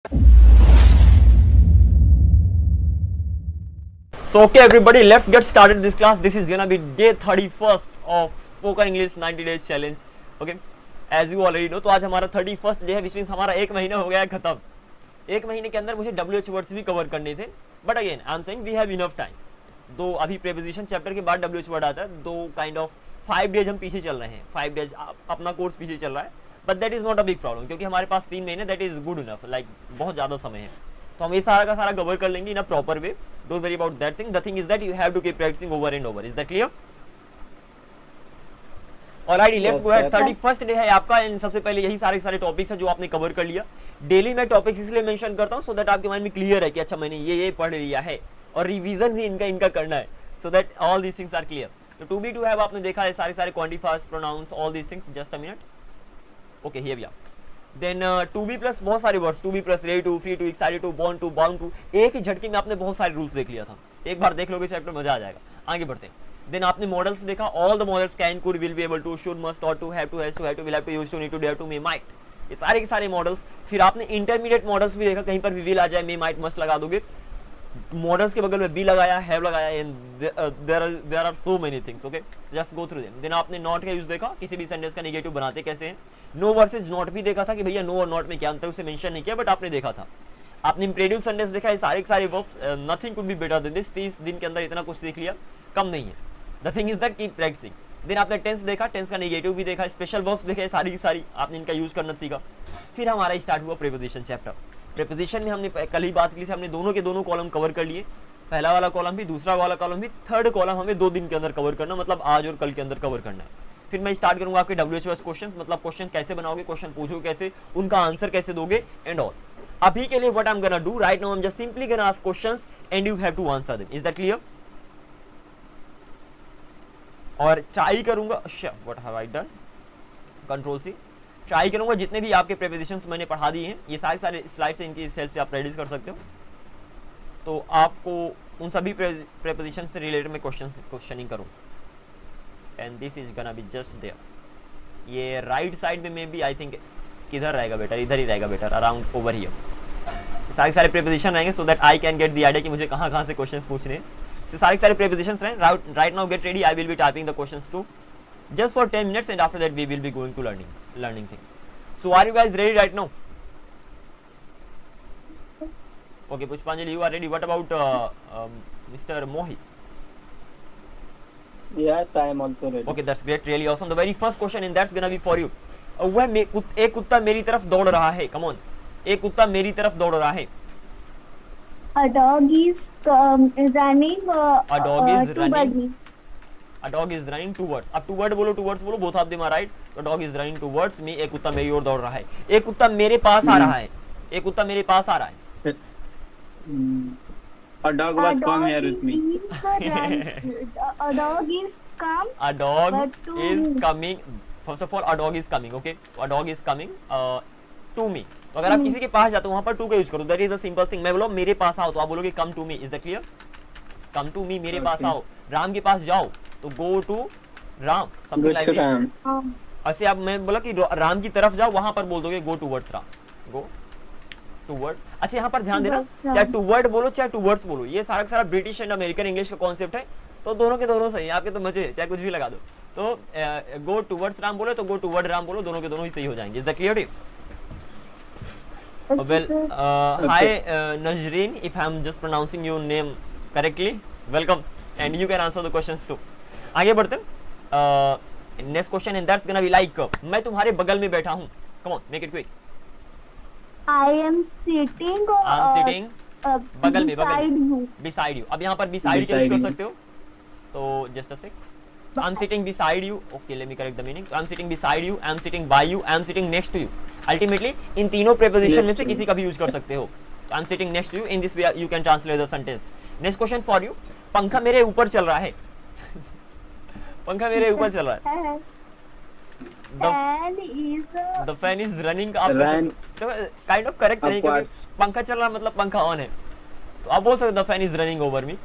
So okay everybody, let's get started this class. This is gonna be day 31st of Spoken English 90 days challenge. Okay, as you already know, तो आज हमारा 31st day है, which means हमारा एक महीना हो गया है खत्म. एक महीने के अंदर मुझे WH वर्ड्स भी कवर करने थे, but again I am saying we have enough time. दो अभी प्रीपोजिशन चैप्टर के बाद WH वर्ड आता है, दो काइंड ऑफ 5 डेज हम पीछे चल रहे हैं. 5 डेज अपना कोर्स पीछे चल रहा है, but that is not a big problem, क्योंकि हमारे पास 3 महीने, that is good enough. Like बहुत ज्यादा समय है, तो हम ये सारा का सारा कवर कर लेंगे in a proper way. Don't worry about that thing. The thing is that you have to keep practising over and over. Is that clear? Alright, let's go ahead. 31st day है आपका, and सबसे पहले यही सारे सारे topics है जो आपने कवर कर लिया. डेली मैं टॉपिक्स इसलिए मेंशन करता हूं सो दैट आपके माइंड में क्लियर है कि अच्छा मैंने ये पढ़ लिया है, और रिवीजन भी इनका करना है, so that all these things are clear. तो टू बी टू हैव आपने देखा है सारे quantifiers, pronouns, all these things. Just a minute. Okay, here we are. Then to be plus बहुत सारे words, to be plus, ready to, free to, excited to, born to, bound to. एक ही झटके में आपने बहुत सारे रूल्स देख लिया था. एक बार देख लोगे चैप्टर, मजा आ जाएगा. आगे बढ़ते हैं. देन आपने मॉडल्स देखा, all the models, can, could, will, be able to, should, must, ought to, have to, has to, have to, will have to, used to, need to, dare to, may, might. ये सारे के सारे models. फिर आपने intermediate models भी देखा, कहीं पर भी विल आ जाए, मे, माइट, मस्ट लगा दोगे. मॉडल्स के बगल में बी लगाया, हैव लगाया, and there are so many things. Okay, just go through them. Then आपने नॉट का यूज देखा, किसी भी सेंटेंस का नेगेटिव बनाते कैसे हैं. नो वर्सेस नॉट भी देखा था कि भैया नो और नॉट में क्या अंतर, उसे मेंशन नहीं किया, बट आपने देखा था. आपने इंपरेटिव सेंटेंस देखा, ये सारे के सारे verbs, nothing could be better than this. 30 दिन के अंदर इतना कुछ सीख लिया, कम नहीं है. The thing is that keep practising. Then आपने टेंस देखा, टेंस का नेगेटिव भी देखा, स्पेशल वर्ब्स देखे, सारी की सारी आपने इनका यूज करना सीखा. फिर हमारा स्टार्ट हुआ प्रीपोजिशन चैप्टर. प्रीपोजिशन में हमने कल ही बात की थी, हमने दोनों के दोनों कॉलम कवर कर लिए. पहला वाला कॉलम भी, दूसरा वाला कॉलम भी, थर्ड कॉलम हमें 2 दिन के अंदर कवर करना, मतलब आज और कल के अंदर कवर करना है. फिर मैं स्टार्ट करूंगा आपके WH क्वेश्चन, मतलब क्वेश्चन कैसे बनाओगे, क्वेश्चन पूछोगे कैसे, उनका आंसर कैसे दोगे, एंड ऑल. अभी के लिए what I am gonna do right now, I am just simply gonna ask questions and you have to answer them. Is that clear? और ट्राई करूंगा, what have I done, control C. Try करूंगा जितने भी आपके prepositions मैंने पढ़ा दिए हैं, ये सारे स्लाइड्स हैं, इनकी हेल्प से आप प्रैक्टिस कर सकते हो. तो आपको उन सभी प्रीपोजिशन से रिलेटेड मैं क्वेश्चनिंग करूँ, and this is gonna be just there. ये राइट साइड में मे बी, आई थिंक किधर रहेगा बेटर, इधर ही रहेगा बेटर, अराउंड ओवर हियर. सारे प्रीपोजिशन रहेंगे so that I can get the idea कि मुझे कहाँ से क्वेश्चंस पूछने हैं. सो सारे प्रीपोजिशंस रहें. Right now get ready, I will be typing the questions to just for 10 minutes, and after that we will be going to learning thing. So are you guys ready right now? Okay, Pushpanjali, you are ready. What about Mr. Mohi? Yes, I am also ready. Okay, that's great, really awesome. The very first question, and that's gonna be for you. वह एक कुत्ता मेरी तरफ दौड़ रहा है. Come on, एक कुत्ता मेरी तरफ दौड़ रहा है. A dog is running. A dog is running. A dog is running towards. अब towards बोलो, both of them are right. तो dog is running towards me. एक कुत्ता मेरी ओर दौड़ रहा है. एक कुत्ता मेरे पास आ रहा है. एक कुत्ता मेरे पास आ रहा है. A dog was come here with me. A dog is come. A dog is coming. First of all, a dog is coming. Okay, a dog is coming to me. तो अगर आप किसी के पास जाते हो, वहाँ पर to का यूज करो. That is a simple thing. मैं बोलो मेरे पास आओ, तो आप बोलोगे come to me. Is that clear? Come to me, मेरे पास आओ. राम के पास जाओ, तो go to Ram. Go to Ram. ऐसे आप, मैं बोला कि राम की तरफ जाओ, वहां पर बोल दोगे go towards Ram. Go toward. अच्छा, यहाँ पर ध्यान देना, चाहे toward बोलो चाहे towards बोलो, ये सारा का सारा ब्रिटिश एंड अमेरिकन इंग्लिश का कॉन्सेप्ट है. तो दोनों के दोनों सही, आपके तो मजे, चाहे कुछ भी लगा दो. तो go towards राम बोलो तो go toward राम बोलो, दोनों के दोनों ही सही हो जाएंगे. Is that clear? Well, hi Najreen, if I am just pronouncing your name correctly, welcome, and you can answer the questions too. आगे बढ़ते हैं. Next question, and that's gonna be like, मैं तुम्हारे बगल में बैठा हूँ. Come on, make it quick. I am sitting. बगल में, beside you. अब यहाँ पर beside यूज कर सकते हो, तो just a sec. I am sitting beside you. Okay, let me correct the meaning. I am sitting beside you, I am sitting by you, I am sitting next to you. Ultimately, इन तीनों preposition में से किसी का भी use कर सकते हो. I am sitting next to you. In this way, you can translate the sentence. Next question for you. पंखा मेरे ऊपर चल रहा है. पंखा मेरे ऊपर चल रहा है. The fan is running up. तो kind of correct नहीं, क्योंकि पंखा चल रहा मतलब पंखा ऑन है. तो आप बोल सकते हो the fan is running over me,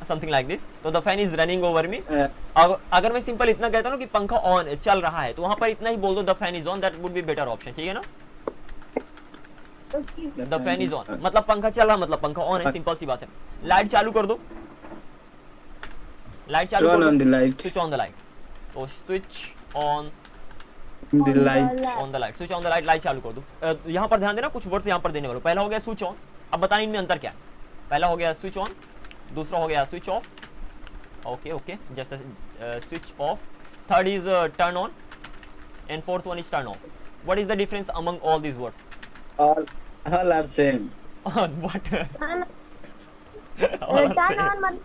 something like this. तो the fan is running over me. अगर मैं सिंपल इतना कहता हूँ कि पंखा ऑन चल रहा है, तो वहाँ पर इतना ही बोल दो the fan is on. That would be better option. ठीक है ना? द फैन इज ऑन, मतलब पंखा चल रहा, मतलब पंखा ऑन है, सिंपल सी बात है। लाइट चालू कर दो, लाइट चालू Turn कर on दो, the light. Switch on the light. तो switch on The light. On the light, switch on the light, light चालू कर दो। यहाँ पर ध्यान देना, कुछ वर्ड्स यहाँ पर देने वाले। पहला हो गया स्विच ऑन, अब बताना इनमें अंतर क्या है। पहला हो गया स्विच ऑन, दूसरा हो गया switch off, okay okay, just switch off. Third is turn on and fourth one is turn off. What is the difference among all these words? All are same. What? Turn on मतलब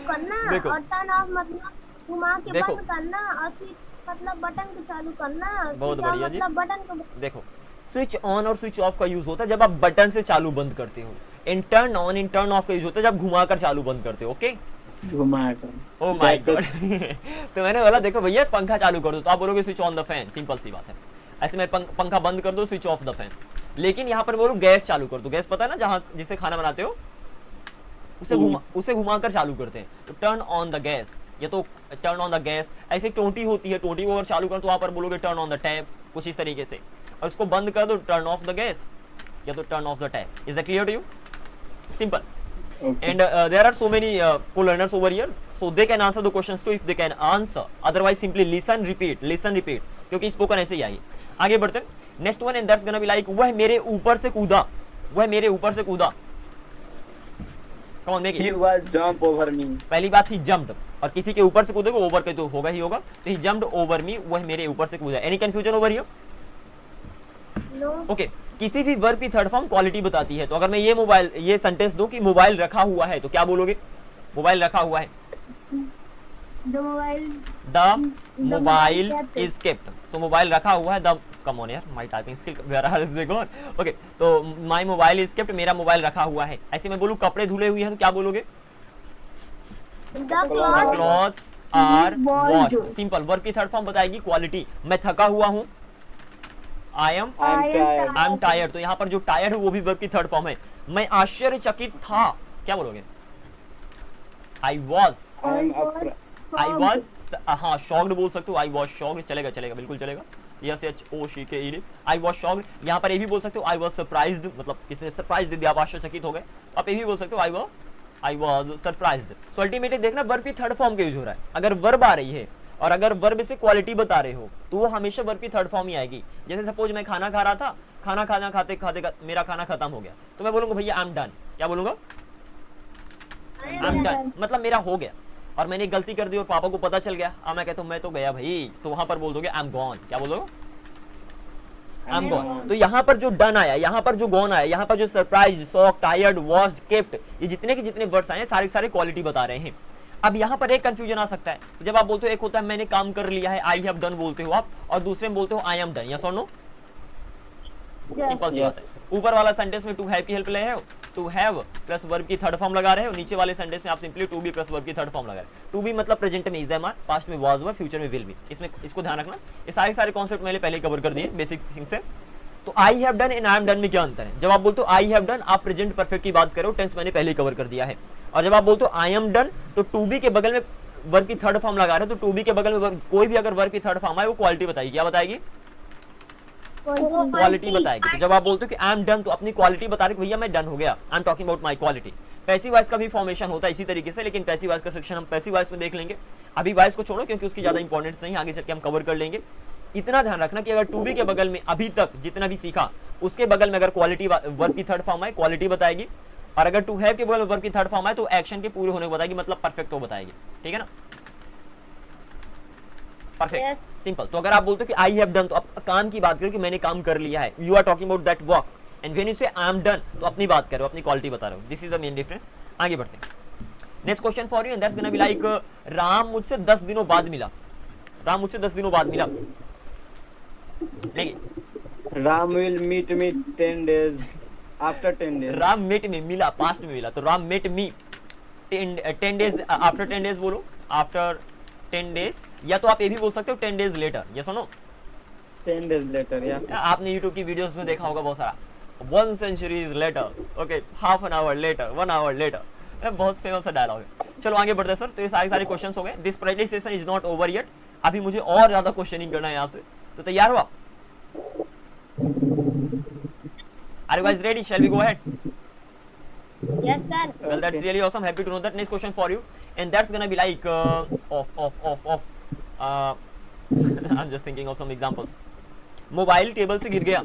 करना देखो। और turn off मतलब घुमा के देखो। बंद करना और स्विच मतलब बटन को चालू करना। बहुत स्विच ऑन बढ़िया जी। मतलब बटन को। देखो, स्विच ऑन और स्विच ऑफ का यूज होता है जब आप बटन से चालू बंद करते हो। In turn on, in turn off का यूज होता है जब घुमाकर चालू बंद करते हो। ओके, घुमाकर। Oh my That's God. तो मैंने बोला देखो भैया पंखा चालू कर दो, तो आप बोलोगे switch on the fan, simple सी बात है। ऐसे में पंखा बंद कर दो, स्विच ऑफ द फैन। लेकिन यहाँ पर बोलो गैस चालू कर दो, गैस पता है ना जहाँ जिससे खाना बनाते हो, उसे घुमाकर चालू करते हैं, तो टर्न ऑन द गैस, या तो टर्न ऑन द गैस। ऐसे टोटी होती है, टोटी को अगर चालू कर तो वहां पर बोलोगे टर्न ऑन द टैप, कुछ इस तरीके से। और उसको बंद कर दो, टर्न ऑफ द गैस, या तो turn off the tap. Is that clear to you? Simple. Okay. And there are so many co-learners over here, so they can answer the questions too if they can answer. Otherwise, simply listen, repeat. क्योंकि spoken ऐसे ही आई। आगे बढ़ते हैं। Next one and that's gonna be like वह मेरे ऊपर से कूदा, वह मेरे ऊपर से कूदा। Come on, make He it. was jump over me. पहली बात ही jumped, और किसी के ऊपर से कूदेगा ओवर के तो होगा ही होगा, तो ही jumped over me, वह मेरे ऊपर से कूदा। Any confusion over here? No. Okay, किसी भी वर्ब की थर्ड फॉर्म क्वालिटी बताती है। तो अगर मैं ये सेंटेंस दूं कि मोबाइल रखा हुआ है, तो क्या बोलोगे? मोबाइल रखा हुआ है। The mobile. The mobile kept. Is kept. तो मोबाइल रखा हुआ है, द कम ऑन यार, my typing skill where are they gone. Okay, तो माय मोबाइल इज केप्ट, मेरा मोबाइल रखा हुआ है। ऐसे मैं बोलूं कपड़े धुले हुए हैं, तो क्या बोलोगे? The cloth. Clothes are Washed. Washed. Simple. Verb की थर्ड फॉर्म बताएगी क्वालिटी। मैं थका हुआ हूं, I am I'm tired. I am tired. तो यहाँ पर जो टायर्ड है वो भी वर्ब की थर्ड फॉर्म है। मैं आश्चर्यचकित था, क्या बोलोगे? I was, I'm afraid. I was, हाँ शॉक्ड बोल सकते हो, आई वॉज शॉक्ड, चलेगा चलेगा, बिल्कुल चलेगा। यस एच ओ सी के ई, आई वॉज शॉक्ड। यहाँ पर ये भी बोल सकते हो आई वॉज सरप्राइज्ड, मतलब किसने सरप्राइज दे दिया, आप आश्चर्यचकित हो गए, आप ये भी बोल सकते हो I was surprised. So ultimately देखना वर्ब की थर्ड फॉर्म का यूज हो रहा है। अगर वर्ब आ रही है और अगर वर्ब से क्वालिटी बता रहे हो तो वो हमेशा वर्ब की थर्ड फॉर्म ही आएगी। जैसे सपोज मैं खाना खा रहा था, खाना खाते खाते मेरा खाना खत्म हो गया, तो मैं बोलूंगा भैया आई एम डन। क्या बोलूंगा? आई एम डन, मतलब मेरा हो गया। और मैंने गलती कर दी और पापा को पता चल गया, अब मैं कहता हूँ मैं तो गया भाई, तो वहां पर बोल दोगे आई एम गॉन। क्या बोलोगे? I am gone. तो यहाँ पर जो डन आया, यहाँ पर जो गॉन आया, यहाँ पर जो surprise, shock, tired, washed, kept, ये जितने के जितने वर्ड्स आए सारे सारे क्वालिटी बता रहे हैं। अब यहाँ पर एक कंफ्यूजन आ सकता है, जब आप बोलते हो, एक होता है मैंने काम कर लिया है, आई हैव डन बोलते हो आप, और दूसरे में बोलते हो आई एम डन। यस और नो? सिंपल सी बात है। ऊपर वाला सेंटेंस में टू हैव की हेल्प ले रहे हो, टू हैव प्लस वर्ब की थर्ड फॉर्म लगा रहे हो। नीचे वाले सेंटेंस में आप simply to be plus verb की थर्ड फॉर्म लगा रहे हो। टू बी मतलब प्रेजेंट में इज एम आर, पास्ट में वाज वर, फ्यूचर में विल बी। इसमें इसको ध्यान रखना। ये सारे सारे कॉन्सेप्ट मैंने पहले कवर कर दिए बेसिक थिंग्स से। तो I have done and I am done में क्या अंतर है? जब आप बोलते हो आई हैव डन, आप प्रेजेंट परफेक्ट की बात करो, टेंस मैंने पहले कवर कर दिया है। और जब आप बोलते हो आई एम डन, तो टू बी के बगल में वर्ब की थर्ड फॉर्म लगा रहे हो, तो टू बी के बगल में कोई भी अगर वर्ब की थर्ड फॉर्म आए वो क्वालिटी बताएगी। क्या बताएगी? क्वालिटी बताएगी। तो जब आप बोलते हो कि आई एम डन, तो अपनी क्वालिटी बता रहे हो भैया मैं डन हो गया, I am talking about my quality. Passive voice का भी फॉर्मेशन होता है इसी तरीके से, लेकिन पैसिव वॉइस का सेक्शन हम पैसिव वॉइस में देख लेंगे। अभी वॉइस को छोड़ो क्योंकि उसकी ज्यादा इंपॉर्टेंस नहीं, आगे चल के हम कवर कर लेंगे। इतना ध्यान रखना कि अगर टू बी के बगल में अभी तक जितना भी सीखा उसके बगल में अगर क्वालिटी वर्ब की थर्ड फॉर्म आए, क्वालिटी बताएगी। और अगर टू हैव के बगल में वर्ब की थर्ड फॉर्म आए तो एक्शन के पूरे होने को बताएगी, मतलब परफेक्ट हो बताएगी। ठीक है ना? Perfect, simple. तो अगर आप बोलते हो कि आई हैव डन, तो आप काम की बात करो कि मैंने काम कर लिया है, you are talking about that work. And when you say I am done, तो अपनी बात करो, अपनी क्वालिटी बता रहे हो। This is the main difference. आगे बढ़ते हैं। Next question for you and that's gonna be like Ram मुझसे 10 दिनों बाद मिला। राम मुझसे 10 दिनों बाद मिला। देखिए, Ram will meet me 10 days after 10 days. Ram met में मिला, पास्ट में मिला, तो Ram met me 10 days after 10 days बोलो, आफ्टर 10 डेज। या तो आप ये भी बोल सकते हो 10 डेज लेटर। ये सुनो, 10 days later, yeah. आपने यूट्यूब की वीडियोस में देखा होगा बहुत सारा, 1 century later, okay, half an hour later, 1 hour later, बहुत फेमस डायलॉग है। चलो आगे बढ़ते हैं सर। तो ये सारे क्वेश्चन हो गए। This practice session is not over yet. अभी मुझे और ज्यादा क्वेश्चनिंग करना है आपसे, तो तैयार हो आप? Are you guys ready? Shall we go ahead? Yes, sir. Well, that's really awesome. Happy to know that. Next question for you, and that's gonna be like off. I'm just thinking of some examples. Mobile table से गिर गया.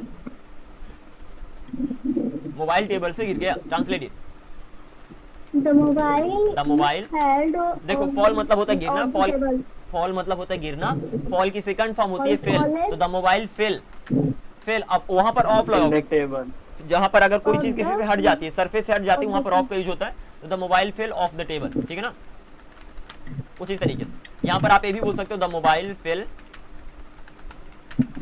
Mobile table से गिर गया. Translate it. The mobile held देखो on fall मतलब होता है गिरना. on the table. फॉल मतलब होता है गिरना. फॉल की सेकंड फॉर्म होती है और फेल. fall तो द मोबाइल फेल. अब वहां पर ऑफ In लगाओगे. the table. जहां पर अगर कोई On चीज किसी the- से हट जाती है, सरफेस से हट जाती है, on वहां the पर ऑफ का यूज होता है. तो the mobile fell off the table. ठीक है ना. कुछ इस तरीके से यहाँ पर आप ये भी बोल सकते हो the mobile fell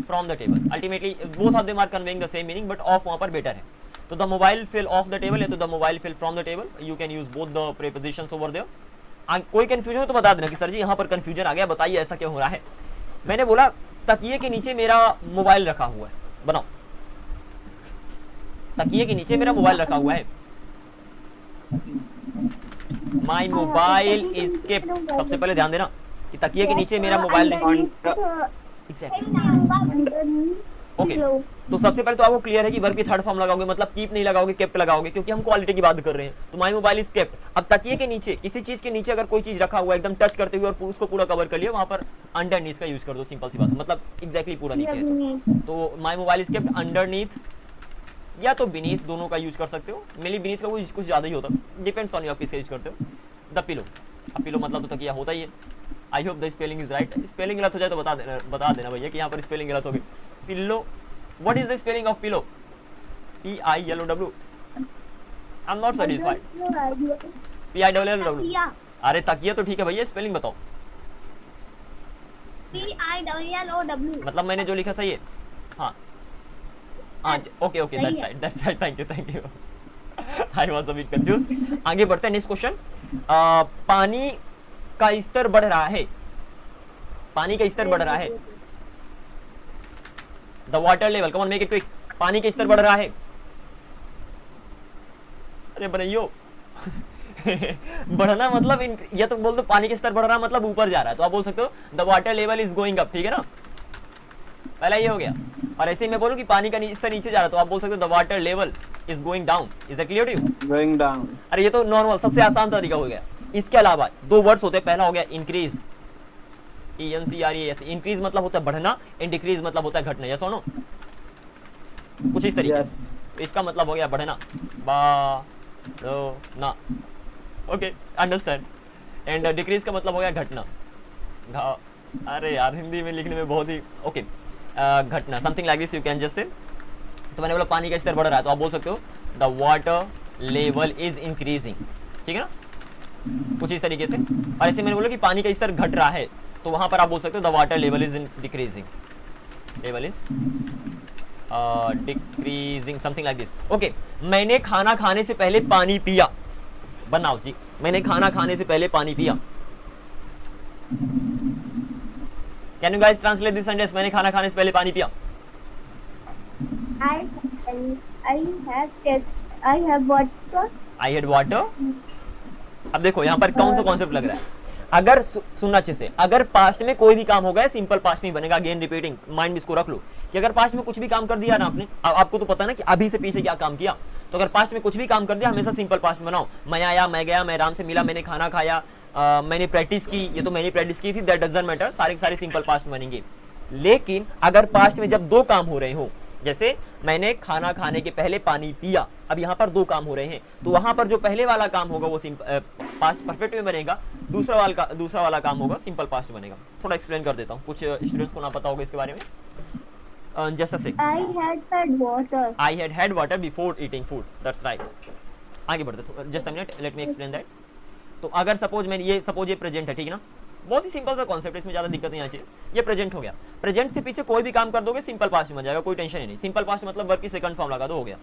from the table. Ultimately both of them are conveying the same meaning, but off वहां पर बेटर है. तो the mobile fell off the table है तो the mobile fell from the table. You can use both the prepositions over there. कोई confusion हो तो बता देना कि सर जी यहाँ पर कंफ्यूजन आ गया, बताइए ऐसा क्यों हो रहा है. मैंने बोला तकिए के नीचे मेरा मोबाइल रखा हुआ है. बनाओ. तकिए के नीचे मेरा मोबाइल रखा हुआ है. My mobile is kept. सबसे पहले ध्यान देना कि तकिए के नीचे मेरा मोबाइल नहीं. ओके. तो सबसे पहले तो आपको क्लियर है कि वर्ब की थर्ड फॉर्म लगाओगे मतलब कीप नहीं लगाओगे, केप्ट लगाओगे, क्योंकि हम क्वालिटी की बात कर रहे हैं. तो माई मोबाइल इज केप्ट. अब तकिए के नीचे किसी चीज के नीचे अगर कोई चीज रखा हुआ है एकदम टच करते हुए और उसको पूरा कवर कर लिया, वहां पर अंडरनीथ का यूज कर दो. सिंपल सी बात, मतलब एग्जैक्टली पूरा नीचे है. तो my mobile is kept underneath या तो बीनीथ, दोनों का यूज कर सकते हो. मेनली बीनीथ का कुछ ज्यादा ही होता है. डिपेंड्स ऑन यू आप किसका यूज करते हो. The pillow. अब पिलो मतलब तो तकिया होता ही है. I hope the spelling is right. Spelling गलत हो जाए तो बता देना भैया कि यहाँ पर स्पेलिंग गलत हो गई. Pillow. What is the spelling of pillow? PILOW. I am not satisfied. PILOW. तकिया. अरे तकिया तो ठीक है भैया, स्पेलिंग बताओ. PILLOW. मतलब मैंने जो लिखा सही है. हाँ हाँ ओके सही that's right. Thank you. I was a bit confused. आगे बढ़ते हैं. Next question. पानी का स्तर बढ़ रहा है. पानी का स्तर बढ़ रहा है. The water level. Come on make it quick. पानी का स्तर बढ़ रहा है. अरे बनाइयो. बढ़ना मतलब या तो बोल दो पानी का स्तर बढ़ रहा मतलब ऊपर जा रहा है, तो आप बोल सकते हो the water level is going up. ठीक है ना. पहला ये हो गया. और ऐसे ही मैं बोलूं कि पानी का स्तर नीचे जा रहा है तो आप बोल सकते हो the water level is going down. Is that clear to you? Going down. अरे ये तो नॉर्मल सबसे आसान तरीका हो गया. इसके अलावा दो वर्ड्स होते हैं. पहला हो गया इंक्रीज. ENCREAS. इंक्रीज मतलब होता है बढ़ना एंड डिक्रीज मतलब होता है घटना. यस और नो? कुछ इस तरीके Yes. से. तो इसका मतलब हो गया बढ़ना. ना. Okay understand. एंड डिक्रीज का मतलब हो गया घटना. अरे यार हिंदी में लिखने में बहुत ही ओके. घटना. Something like this you can just say. तो मैंने बोला पानी का स्तर बढ़ रहा है तो आप बोल सकते हो the water level is increasing. ठीक है ना. कुछ इस तरीके से. और ऐसे मैंने बोला कि पानी का स्तर घट रहा है तो वहां पर आप बोल सकते हो the water level is decreasing. Level is decreasing. Something like this. Okay. मैंने खाना खाने से पहले पानी पिया. बनाओ जी. मैंने खाना खाने से पहले पानी पिया. Can you guys translate this sentence? मैंने खाना खाने से पहले पानी पिया. I have water. I had water. अब देखो यहाँ पर कौन सा कॉन्सेप्ट लग रहा है. अगर सुनना अच्छे से, अगर पास्ट में कोई भी काम होगा सिंपल पास्ट नहीं बनेगा. अगेन रिपीटिंग, माइंड में इसको रख लो कि अगर पास्ट में कुछ भी काम कर दिया ना आपने, आपको तो पता ना कि अभी से पीछे क्या काम किया. तो अगर पास्ट में कुछ भी काम कर दिया हमेशा सिंपल पास्ट बनाओ. मैं आया, मैं गया, मैं राम से मिला, मैंने खाना खाया, मैंने प्रैक्टिस की. ये तो मैंने प्रैक्टिस की थी. That doesn't matter. सारे सिंपल पास्ट बनेंगे. लेकिन अगर पास्ट में जब दो काम हो रहे हो, जैसे मैंने खाना खाने के पहले पानी पिया, अब यहाँ पर दो काम हो रहे हैं तो वहां पर जो पहले वाला काम होगा वो पास्ट परफेक्ट में बनेगा. दूसरा वाला काम होगा सिंपल पास्ट बनेगा. थोड़ा एक्सप्लेन कर देता हूँ, कुछ स्टूडेंट्स को ना पता होगा इसके बारे में. Just a second. I had had water before eating food. That's right. आगे बढ़ते. Just a minute, let me explain that. तो अगर सपोज ये प्रेजेंट है. ठीक है ना. बहुत ही सिंपल सा कॉन्सेप्ट है, इसमें ज्यादा दिक्कत नहीं आनी चाहिए. ये प्रेजेंट हो गया. प्रेजेंट से पीछे कोई भी काम कर दोगे सिंपल पास्ट में बन जाएगा, कोई टेंशन ही नहीं. सिंपल पास्ट मतलब वर्ब की सेकंड फॉर्म लगा दो, हो गया.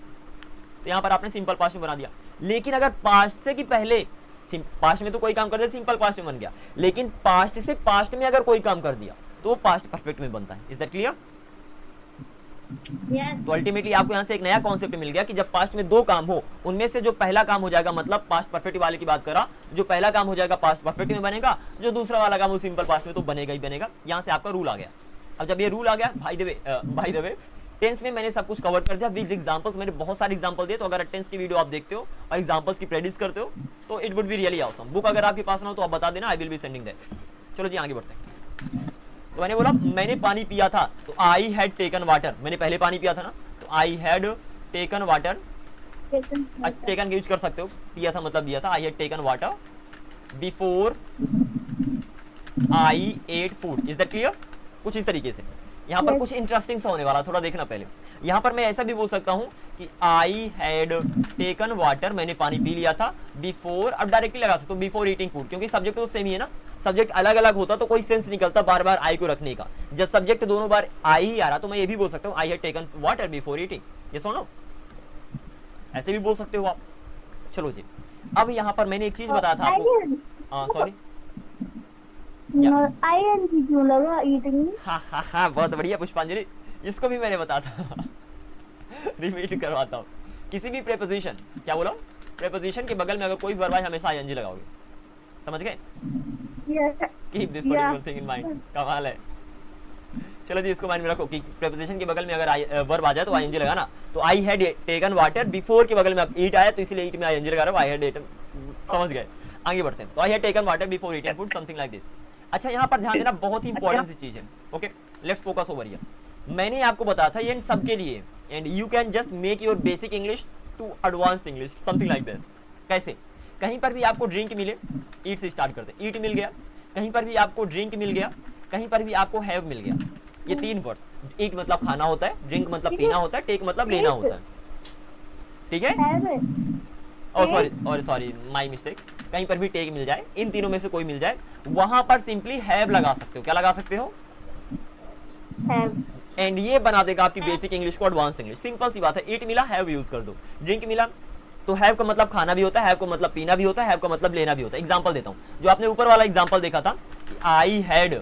तो यहाँ पर आपने सिंपल पास्ट में बना दिया. लेकिन अगर पास्ट से कि पहले, पास्ट में तो कोई काम कर दिया सिंपल पास्ट में बन गया, लेकिन पास्ट से पास्ट में अगर कोई काम कर दिया तो वो पास्ट परफेक्ट में बनता है. Is that clear? Yes. तो अल्टीमेटली आपको यहाँ से एक नया कॉन्सेप्ट मिल गया कि जब पास्ट में दो काम हो, उनमें से जो पहला काम हो जाएगा, मतलब पास्ट परफेक्ट वाले की बात करा, जो पहला काम हो जाएगा पास्ट परफेक्ट में बनेगा, जो दूसरा वाला काम वो सिंपल पास्ट में तो बनेगा ही बनेगा. यहाँ से आपका रूल आ गया. अब जब ये रूल आ गया, भाई द वे टेंस में मैंने सब कुछ कवर कर दिया विद एग्जांपल्स, मैंने बहुत सारे एग्जांपल दिए। तो अगर टेंस की वीडियो आप देखते हो और एग्जांपल्स की प्रैक्टिस करते हो तो it would be really awesome. Book अगर आपके पास ना हो तो आप बता देना, आई विल बी सेंडिंग दैट। चलो जी आगे बढ़ते हैं। तो मैंने बोला मैंने पानी पिया था, तो आई हैड टेकन वाटर, मैंने पहले पानी पिया था ना, तो I had taken water. Taken use कर सकते हो, पिया था मतलब दिया था। I had taken water before I ate food. Is that clear? कुछ इस तरीके से। यहाँ पर कुछ इंटरेस्टिंग सा होने वाला, थोड़ा देखना पहले। यहाँ पर मैं ऐसा भी बोल सकता हूँ कि आई हैड टेकन वाटर, मैंने पानी पी लिया था बिफोर। अब डायरेक्टली लगा सकते हो बिफोर ईटिंग फूड, क्योंकि सब्जेक्ट तो सेम ही है ना। सब्जेक्ट अलग अलग होता तो कोई सेंस निकलता बार बार आई को रखने का। जब सब्जेक्ट दोनों बार आई ही आ रहा तो मैं ये भी बोल सकता हूँ आई had taken water before eating. ये सुनो, ऐसे भी बोल सकते हो आप। चलो जी, अब यहाँ पर मैंने एक चीज बताया था आपको। सॉरी, आईएनजी क्यों लगा ईटिंग? हाँ, बहुत बढ़िया पुष्पांजलि, इसको भी मैंने बताया था। रिपीट करवाता हूँ। किसी भी प्रेपोजिशन, क्या बोला, प्रेपोजिशन के बगल में अगर कोई वर्ब आए हमेशा आईएनजी लगाओगे, समझ गए? Keep this particular thing in mind. कमाल है। चलो जी, इसको माइंड में रखो कि प्रेपोजिशन के बगल में अगर वर्ब आ जाए तो आईएनजी लगाना। तो I had taken water, before के बगल में अब ईट आया तो इसलिए ईट में आईएनजी लगा रहा हूं। आई हैड टेकन, समझ गए? आगे बढ़ते हैं। तो I had taken water before eating food, something like this. अच्छा, यहाँ पर ध्यान देना, बहुत ही इंपॉर्टेंट सी चीज है। Okay, let's focus over here. मैंने आपको बताया था ये सबके लिए, and you can just make your basic English to advanced English, something like this. कैसे? कहीं पर भी आपको ड्रिंक मिले, ईट से स्टार्ट करते, ईट मिल गया। कहीं पर भी आपको ड्रिंक मिल गया, कहीं पर भी आपको हैव मिल गया। ये तीन वर्ड्स, ईट मतलब खाना होता है, ड्रिंक मतलब पीना होता है, टेक मतलब लेना होता है। ठीक है? Sorry my mistake. कहीं पर भी टेक मिल जाए, इन तीनों में से कोई मिल जाए, वहां पर सिंपली हैव लगा सकते हो। क्या लगा सकते हो? हैव। एंड ये बना देगा आपकी बेसिक इंग्लिश को एडवांस इंग्लिश। सिंपल सी बात है। ईट मिला, हैव यूज कर दो। ड्रिंक मिला तो हैव का मतलब खाना भी होता है, हैव का मतलब पीना भी होता है, हैव का मतलब लेना भी होता है। एग्जांपल देता हूं, जो आपने ऊपर वाला एग्जांपल देखा था, आई हैड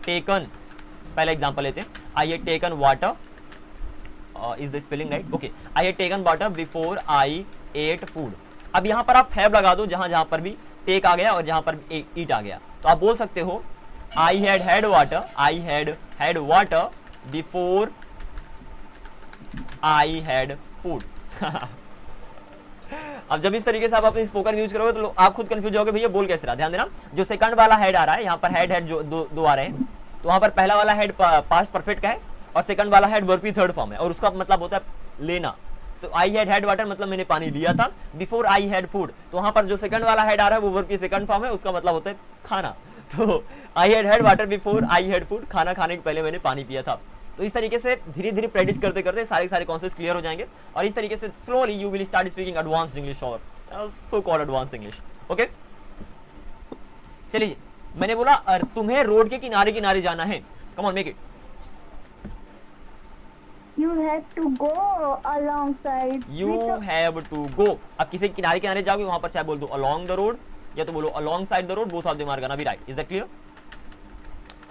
टेकन, पहला एग्जांपल लेते हैं। I had taken water, is the spelling right? Okay, I had taken water before I ate food. अब यहाँ पर आप हैव लगा दो, जहां जहां पर भी टेक आ गया और जहां पर ईट आ गया, तो आप बोल सकते हो I had had water, I had water before I had food. अब जब इस तरीके से आप अपने स्पोकन यूज करोगे तो आप खुद कंफ्यूज होगे, भैया बोल कैसे रहा। ध्यान देना, जो सेकंड वाला हेड आ रहा है, यहाँ पर हेड जो दो आ रहे हैं, तो वहां पर पहला वाला हेड पास्ट परफेक्ट का है और सेकंड वाला हेड वर्ब की थर्ड फॉर्म है, और उसका मतलब होता है लेना। तो आई हैड हैड वाटर मतलब मैंने पानी लिया था, बिफोर आई हैड फूड, तो वहां पर जो सेकंड वाला हेड आ रहा है वो वर्ब की सेकंड फॉर्म है, उसका मतलब होता है खाना। तो I had had water before I had food, खाना खाने के पहले मैंने पानी पिया था। तो इस तरीके से धीरे धीरे प्रैक्टिस करते करते सारे कॉन्सेप्ट क्लियर हो जाएंगे, और इस तरीके से slowly you will start speaking advanced English और so called advanced English. Okay, चलिए, मैंने बोला तुम्हें रोड के किनारे किनारे जाना है। Come on, make it. You have to go alongside. You have to go। अब किसी किनारे किनारे जाओगे वहां पर चाहे बोल दो along the road या तो बोलो alongside the road, both of them are gonna be right। Is that clear?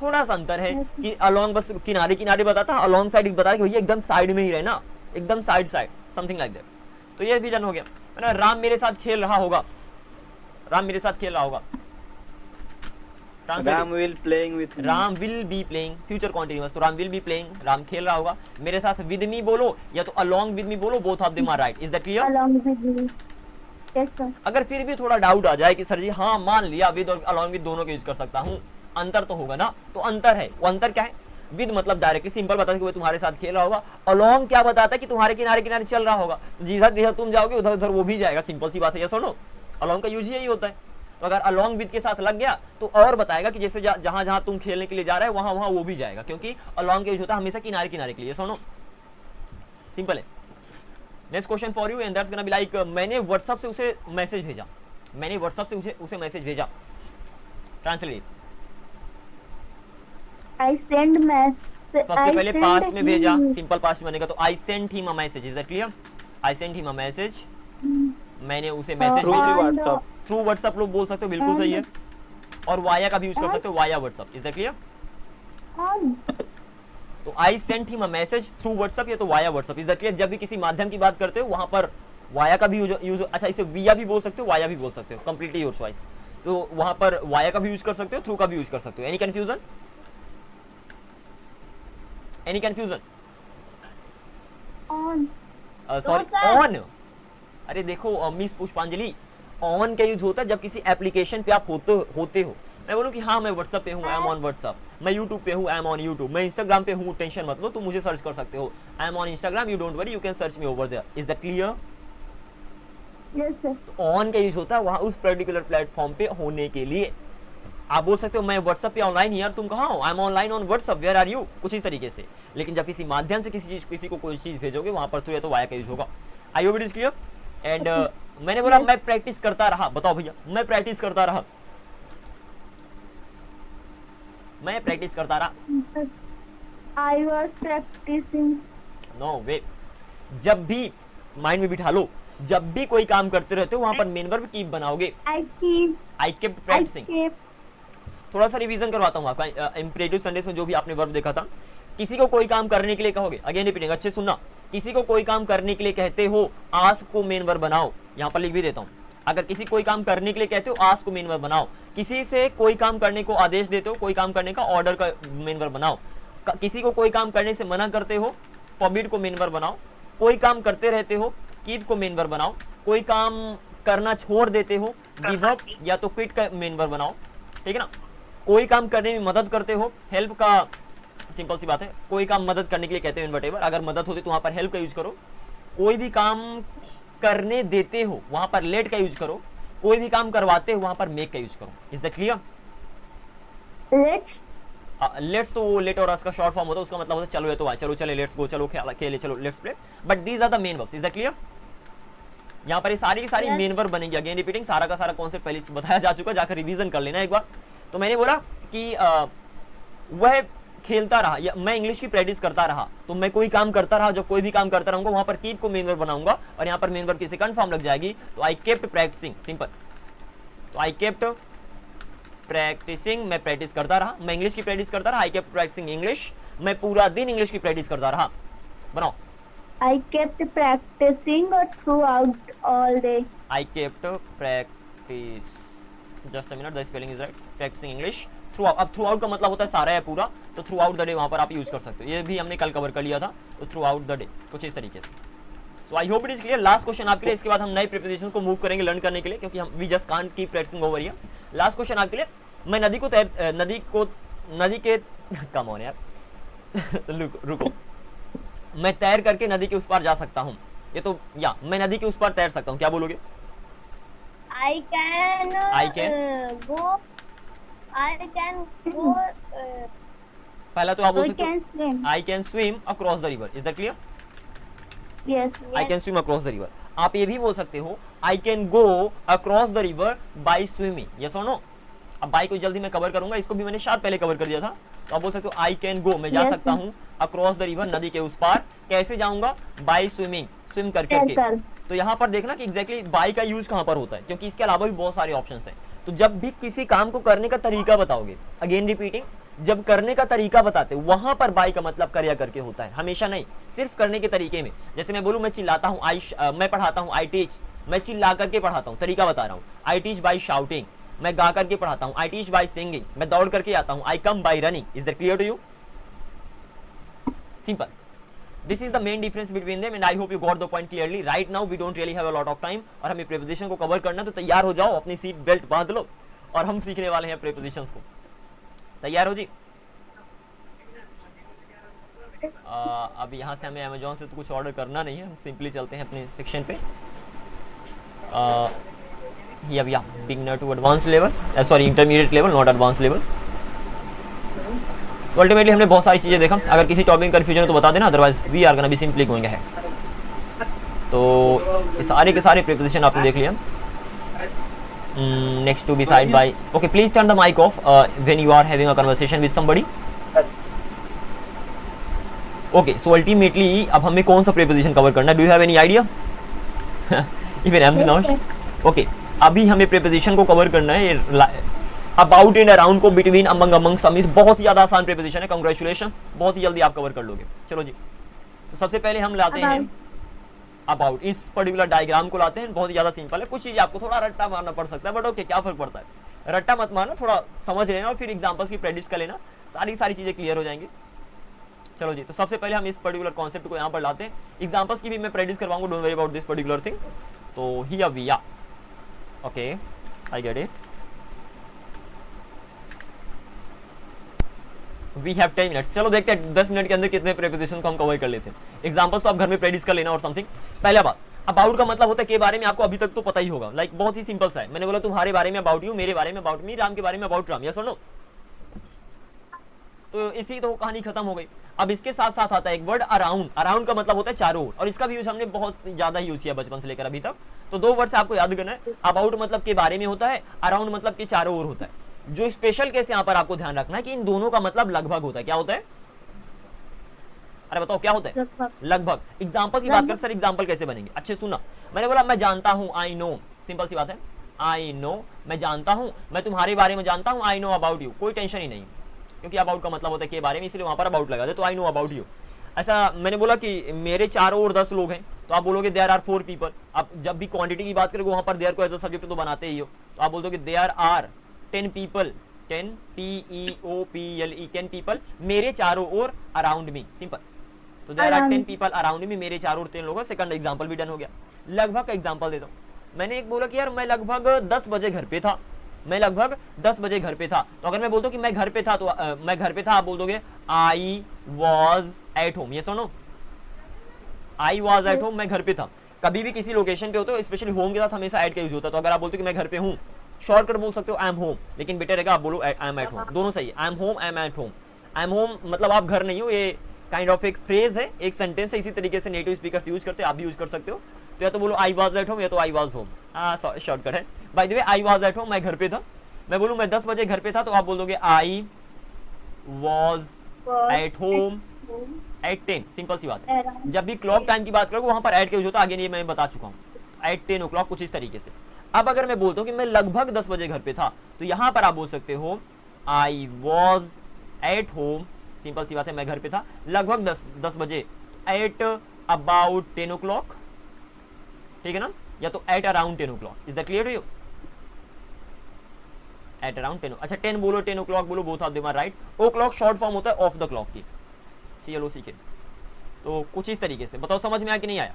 थोड़ा सा अंतर है कि along बस किनारे किनारे बताता है, along side बताया कि भैया एकदम साइड में ही रहे ना, एकदम साइड समथिंग लाइक दैट। तो ये भी डन हो गया ना। राम मेरे साथ खेल रहा होगा, राम मेरे साथ खेल रहा होगा। Ram will playing with me. Ram will be playing, future continuous, तो Ram will be playing, Ram खेल रहा होगा। मेरे साथ विद मी बोलो या तो अलोंग विद मी बोलो, both of them are right. Is that clear? Along with me. Yes sir. अगर फिर भी थोड़ा डाउट आ जाए कि सर जी हाँ मान लिया विद और अलोंग विद दोनों को यूज कर सकता हूँ, अंतर तो होगा ना। तो अंतर है, वो अंतर क्या है? विद मतलब डायरेक्टली सिंपल बताता है कि वो तुम्हारे साथ खेल रहा होगा। अलोंग क्या बताता है कि तुम्हारे किनारे किनारे चल रहा होगा, तो जिधर तुम जाओगे उधर उधर वो भी जाएगा। सिंपल सी बात है, ये सुनो, अलोंग का यूज यही होता है। तो अगर अलोंग विद के साथ लग गया तो और बताएगा कि जैसे जहां जहां तुम खेलने के लिए जा रहे हो वहां वहां वो भी जाएगा, क्योंकि अलोंग का यूज होता है हमेशा किनारे किनारे के लिए। सुनो, सिंपल है। Next question for you and that's gonna be like, मैंने व्हाट्सएप से उसे मैसेज भेजा, मैंने व्हाट्सएप से उसे मैसेज भेजा। ट्रांसलेट। I send message. सबसे पहले पास्ट में भेजा, सिंपल पास्ट बनेगा, तो I sent him a message. Is that clear? I sent him a message, मैंने उसे मैसेज Through the भेजा। WhatsApp. थ्रू व्हाट्सएप लोग बोल सकते हो, बिल्कुल सही है। और वाया का भी यूज कर सकते हो, via WhatsApp. Is that clear? तो I sent him a message through WhatsApp या तो via WhatsApp. Is that clear? जब भी किसी माध्यम की बात करते हो वहां पर वाया का भी यूज, अच्छा इसे विया भी बोल सकते हो, वाया भी बोल सकते हो, कंप्लीटली योर चॉइस। तो वहां पर वाया का भी यूज कर सकते हो, थ्रू का भी यूज कर सकते हो। Any confusion? Any confusion? On. Sorry sir. On. अरे देखो मिस पुष्पांजलि, ऑन का यूज होता है जब किसी एप्लीकेशन पे आप होते हो। मैं बोलूँ कि हाँ मैं व्हाट्सएप पे हूँ, आई एम ऑन व्हाट्सएप, मैं यूट्यूब पे हूँ, आई एम ऑन यूट्यूब, मैं इंस्टाग्राम पे हूँ, टेंशन मत लो, तुम मुझे सर्च कर सकते हो, I am on Instagram, you don't worry, you can search me over there. Is that clear? Yes, sir. तो ऑन का यूज होता है वहाँ उस पर्टिकुलर प्लेटफॉर्म पे होने के लिए। आप बोल सकते हो मैं व्हाट्सएप पे ऑनलाइन यार, तुम कहाँ हो, I am online on WhatsApp, where are you, कुछ इस तरीके से। लेकिन जब किसी माध्यम से किसी को कोई चीज भेजोगे वहां पर तो वाया का यूज होगा। I hope it is clear. And मैंने बोला मैं प्रैक्टिस करता रहा, बताओ भैया, मैं प्रैक्टिस करता रहा, मैं प्रैक्टिस करता रहा। I was practicing. नो वे, जब भी माइंड में बिठा लो, जब भी कोई काम करते रहते हो वहां पर मेन वर्ब कीप बनाओगे। I keep. I kept I practising. kept. थोड़ा सा रिवीजन करवाता हूँ आपका इंपरेटिव सेंटेंस में जो भी आपने वर्ब देखा था। किसी को कोई काम करने के लिए कहोगे, अगेन रिपीटिंग, अच्छे सुनना, किसी को कोई काम करने के लिए कहते हो, आस्क को मेन वर्ब बनाओ। यहाँ पर लिख भी देता हूँ, अगर किसी कोई काम करने के लिए कहते हो आस्क को मेन वर्ब बनाओ। किसी से कोई काम करने को आदेश देते हो, कोई काम करने का ऑर्डर का मेन वर्ब बनाओ। किसी को कोई काम करने से मना करते हो, फॉरबिड को मेन वर्ब बनाओ। कोई काम करते रहते हो, कीप को मेन वर्ब बनाओ। कोई काम करना छोड़ देते हो, गिव अप या तो क्विट का मेन वर्ब बनाओ, ठीक है ना। कोई काम करने में मदद करते हो, हेल्प का, सिंपल सी बात है, कोई काम मदद करने के लिए कहते हो वटेवर, अगर मदद होती तो वहां पर हेल्प का यूज करो। कोई भी काम करने देते हो वहां पर लेट का यूज करो। कोई भी काम करवाते हो वहां पर मेक का यूज करो। Is that clear? Let's. Let's तो लेट और का शॉर्ट फॉर्म होता है, उसका मतलब होता है चलो, ये तो आए, चलो चले, लेट्स गो, चलो खेले, चलो let's play, but these are the main verbs. Is that clear? यहाँ पर ये सारी की सारी Yes. मेन वर्ब बनेगी। अगेन रिपीटिंग, सारा का सारा कॉन्सेप्ट पहले से बताया जा चुका है, जाकर रिवीजन कर लेना एक बार। तो मैंने बोला कि वह खेलता रहा, या मैं इंग्लिश की प्रैक्टिस करता रहा, तो मैं कोई काम करता रहा, जब कोई भी काम करता रहूंगा वहां पर कीप को मेन वर्ब बनाऊंगा, और यहाँ पर मेन वर्ब की सेकंड फॉर्म लग जाएगी, तो आई केप्ट प्रैक्टिसिंग, सिंपल। तो आई केप्ट प्रैक्टिसिंग, मैं प्रैक्टिस करता रहा, मैं इंग्लिश की प्रैक्टिस करता रहा, आई केप्ट प्रैक्टिसिंग इंग्लिश, मैं पूरा दिन इंग्लिश की प्रैक्टिस करता रहा। बनाओ, I kept practicing throughout all day. I kept practice, just a minute, the spelling is right, practicing English throughout। अब throughout का मतलब होता है सारा है पूरा, तो throughout the day वहां पर आप यूज कर सकते हो। ये भी हमने कल कवर कर लिया था, तो throughout the day कुछ इस तरीके से। So I hope it is clear। Last question आपके लिए, इसके बाद हम नए प्रीपोजिशन को मूव करेंगे लर्न करने के लिए, क्योंकि हम we just can't keep practising over here. Last question आपके लिए, मैं नदी के कम ऑन यार रुको, मैं तैर करके नदी के उस पार जा सकता हूँ। ये तो या मैं नदी के उस पार तैर सकता हूँ, क्या बोलोगे? I can I can? go. पहला तो आप बोल I सकते can हो swim. I can swim across the river. Is that clear? Yes. I can swim across the river. आप ये भी बोल सकते हो I can go across the river by swimming. Yes और नो? अब बाई को जल्दी मैं कवर करूंगा, इसको भी मैंने शायद पहले कवर कर दिया था। तो आप बोल सकते हो आई कैन गो, मैं जा Yes, सकता sir. हूँ अक्रॉस द रिवर, नदी के उस पार। कैसे जाऊंगा? बाय स्विमिंग, स्विम कर करके। Yes, तो यहाँ पर देखना कि एग्जैक्टली बाय का यूज कहाँ पर होता है, क्योंकि इसके अलावा भी बहुत सारे ऑप्शंस हैं। तो जब भी किसी काम को करने का तरीका बताओगे, अगेन रिपीटिंग, जब करने का तरीका बताते हो वहां पर बाय का मतलब कर्या करके होता है, हमेशा नहीं, सिर्फ करने के तरीके में। जैसे मैं बोलूं मैं चिल्लाता हूं, मैं पढ़ाता हूं, आई टीच, मैं चिल्ला करके पढ़ाता हूं, तरीका बता रहा हूं। आई टीच बाय शाउटिंग, मैं गा करके पढ़ाता हूं। आई टीच बाय सिंगिंग, मैं दौड़ करके आता हूं। I come by running. Is that clear to you? Simple. This is the main difference between them and I hope you got the point clearly. Right now we don't really have a lot of time और हमें preposition को cover करना, तो तैयार हो जाओ, अपनी seat belt बांध लो और हम सीखने वाले हैं prepositions को। तैयार हो जी? अब यहाँ से हमें Amazon से तो कुछ ऑर्डर करना नहीं है, हम सिंपली चलते हैं अपने सेक्शन पे। ये अब beginner to advance level, sorry intermediate level, not advance level. तो अल्टीमेटली हमने बहुत सारी चीजें देखा। अगर किसी टॉपिक में कंफ्यूजन है तो बता देना, otherwise we are gonna be simply going ahead. तो ये सारे के सारे प्रीपोजिशन आपने देख लिया। Next to beside by, okay please turn the mic off when you are having a conversation with somebody. Okay, so ultimately अब हमें कौन सा प्रीपोजिशन कवर करना है? Do you have any idea? Even I am not. Okay, अभी हमें preposition को cover करना है अबाउट एंड अराउंड को, बिटवीन, अमंग, अमंग, सम। बहुत ही ज्यादा आसान प्रीपोजिशन है, कांग्रेचुलेशंस, बहुत ही जल्दी आप कवर कर लोगे। चलो जी, तो सबसे पहले हम लाते हैं अबाउट। इस पर्टिकुलर डायग्राम को लाते हैं, बहुत ही ज्यादा सिंपल है। कुछ चीजें आपको थोड़ा रट्टा मारना पड़ सकता है, बट ओके, क्या फर्क पड़ता है, रट्टा मत मारना, थोड़ा समझ लेना और फिर एग्जांपल्स की प्रैक्टिस कर लेना, सारी चीजें क्लियर हो जाएंगी। चलो जी, तो सबसे पहले हम इस पर्टिकुलर कॉन्सेप्ट को यहाँ पर लाते हैं। एग्जांपल्स की भी मैं प्रैक्टिस करवाऊंगा, don't worry about this particular thing. तो here we are, okay, I get it. We have 10 minutes. चलो देखते हैं 10 मिनट के अंदर कितने प्रीपोजिशन को हम कवर कर लेते हैं। एग्जांपल्स तो आप घर में प्रैक्टिस कर लेना और समथिंग। पहला बात, अबाउट का मतलब होता है के बारे में, आपको अभी तक तो पता ही होगा। लाइक बहुत ही सिंपल सा है, मैंने बोला तुम्हारे बारे में अबाउट यू, मेरे बारे में अबाउट मी, राम के बारे में अबाउट राम, यस और नो। तो इसी तो कहानी खत्म हो गई। अब इसके साथ साथ आता है एक वर्ड अराउंड। अराउंड का मतलब होता है चारों ओर, और इसका भी यूज हमने बहुत ज्यादा यूज किया बचपन से लेकर अभी तक। तो दो वर्ड से आपको याद करना है। अबाउट मतलब के बारे में होता है, अराउंड मतलब के चारों ओर होता है। जो स्पेशल केस यहाँ पर आपको ध्यान रखना है कि इन दोनों का मतलब लगभग होता है। क्या होता है? अरे बताओ क्या होता है? लगभग। एग्जाम्पल की बात कर, सर एग्जाम्पल कैसे बनेंगे? अच्छे सुना, मैंने बोला मैं जानता हूं, आई नो, सिंपल सी बात है, आई नो, मैं जानता हूं, मैं तुम्हारे बारे में जानता हूं, आई नो अबाउट यू, कोई टेंशन ही नहीं, क्योंकि अबाउट का मतलब होता है के बारे में, इसलिए वहां पर अबाउट लगा दे, तो आई नो अबाउट यू। ऐसा मैंने बोला कि मेरे चारों ओर 10 लोग हैं, तो आप बोलोगे देयर आर 4 पीपल। आप जब भी क्वांटिटी की बात करोगे वहां पर देयर को एज अ सब्जेक्ट तो बनाते ही हो, तो आप बोल दोगे there are 10 people, 10 PEOPLE 10 people मेरे चारों ओर, अराउंड मी, सिंपल। तो there are 10 people around me, मेरे चारों ओर 10 लोग हैं। सेकंड एग्जांपल भी डन हो गया। लगभग का एग्जांपल देता हूं। मैंने एक बोला कि यार मैं लगभग 10 बजे घर पे था, मैं लगभग 10 बजे घर पे था। तो अगर मैं बोलता हूं कि मैं घर पे था, तो मैं घर पे था, आप बोल दोगे आई वॉज एट होम, ये सुनो, आई वॉज एट होम, मैं घर पे था। कभी भी किसी लोकेशन पे होते हो, स्पेशली होम के साथ हमेशा एट का यूज होता है। तो अगर आप बोलते हो कि मैं घर पे हूं, शॉर्टकट बोल सकते हो आई एम होम, लेकिन बेटर रहेगा आप बोलो आई एम एट होम, दोनों सही है। I am home, I am at home. I am home मतलब आप घर नहीं हो, ये काइंड ऑफ एक फ्रेज है, एक सेंटेंस है, इसी तरीके से नेटिव स्पीकर्स यूज करते हैं, आप भी यूज कर सकते हो। तो या तो बोलो आई वॉज एट होम, या तो आई वॉज होम, शॉर्टकट है। By the way I was at home, मैं घर पे था। मैं बोलूं मैं 10 बजे घर पे था, तो आप बोल दोगे I was at home at 10, simple सी बात है। जब भी क्लॉक टाइम की बात करोगे वहां पर एट का यूज होता है, आगे नहीं मैं बता चुका हूं, एट 10 o'clock, कुछ इस तरीके से। अब अगर मैं बोलता हूं कि मैं लगभग 10 बजे घर पे था, तो यहां पर आप बोल सकते हो I was at home, simple सी बात है, मैं घर पे था लगभग 10 बजे, एट अबाउट 10 o'clock, ठीक है ना, या तो at around 10 o'clock। Is that clear to you? At around 10, अच्छा 10 बोलो, 10 o'clock बोलो, both of them are right. O'clock short form होता है ऑफ द क्लॉक की, CLOC के। तो कुछ इस तरीके से बताओ, समझ में आया कि नहीं आया?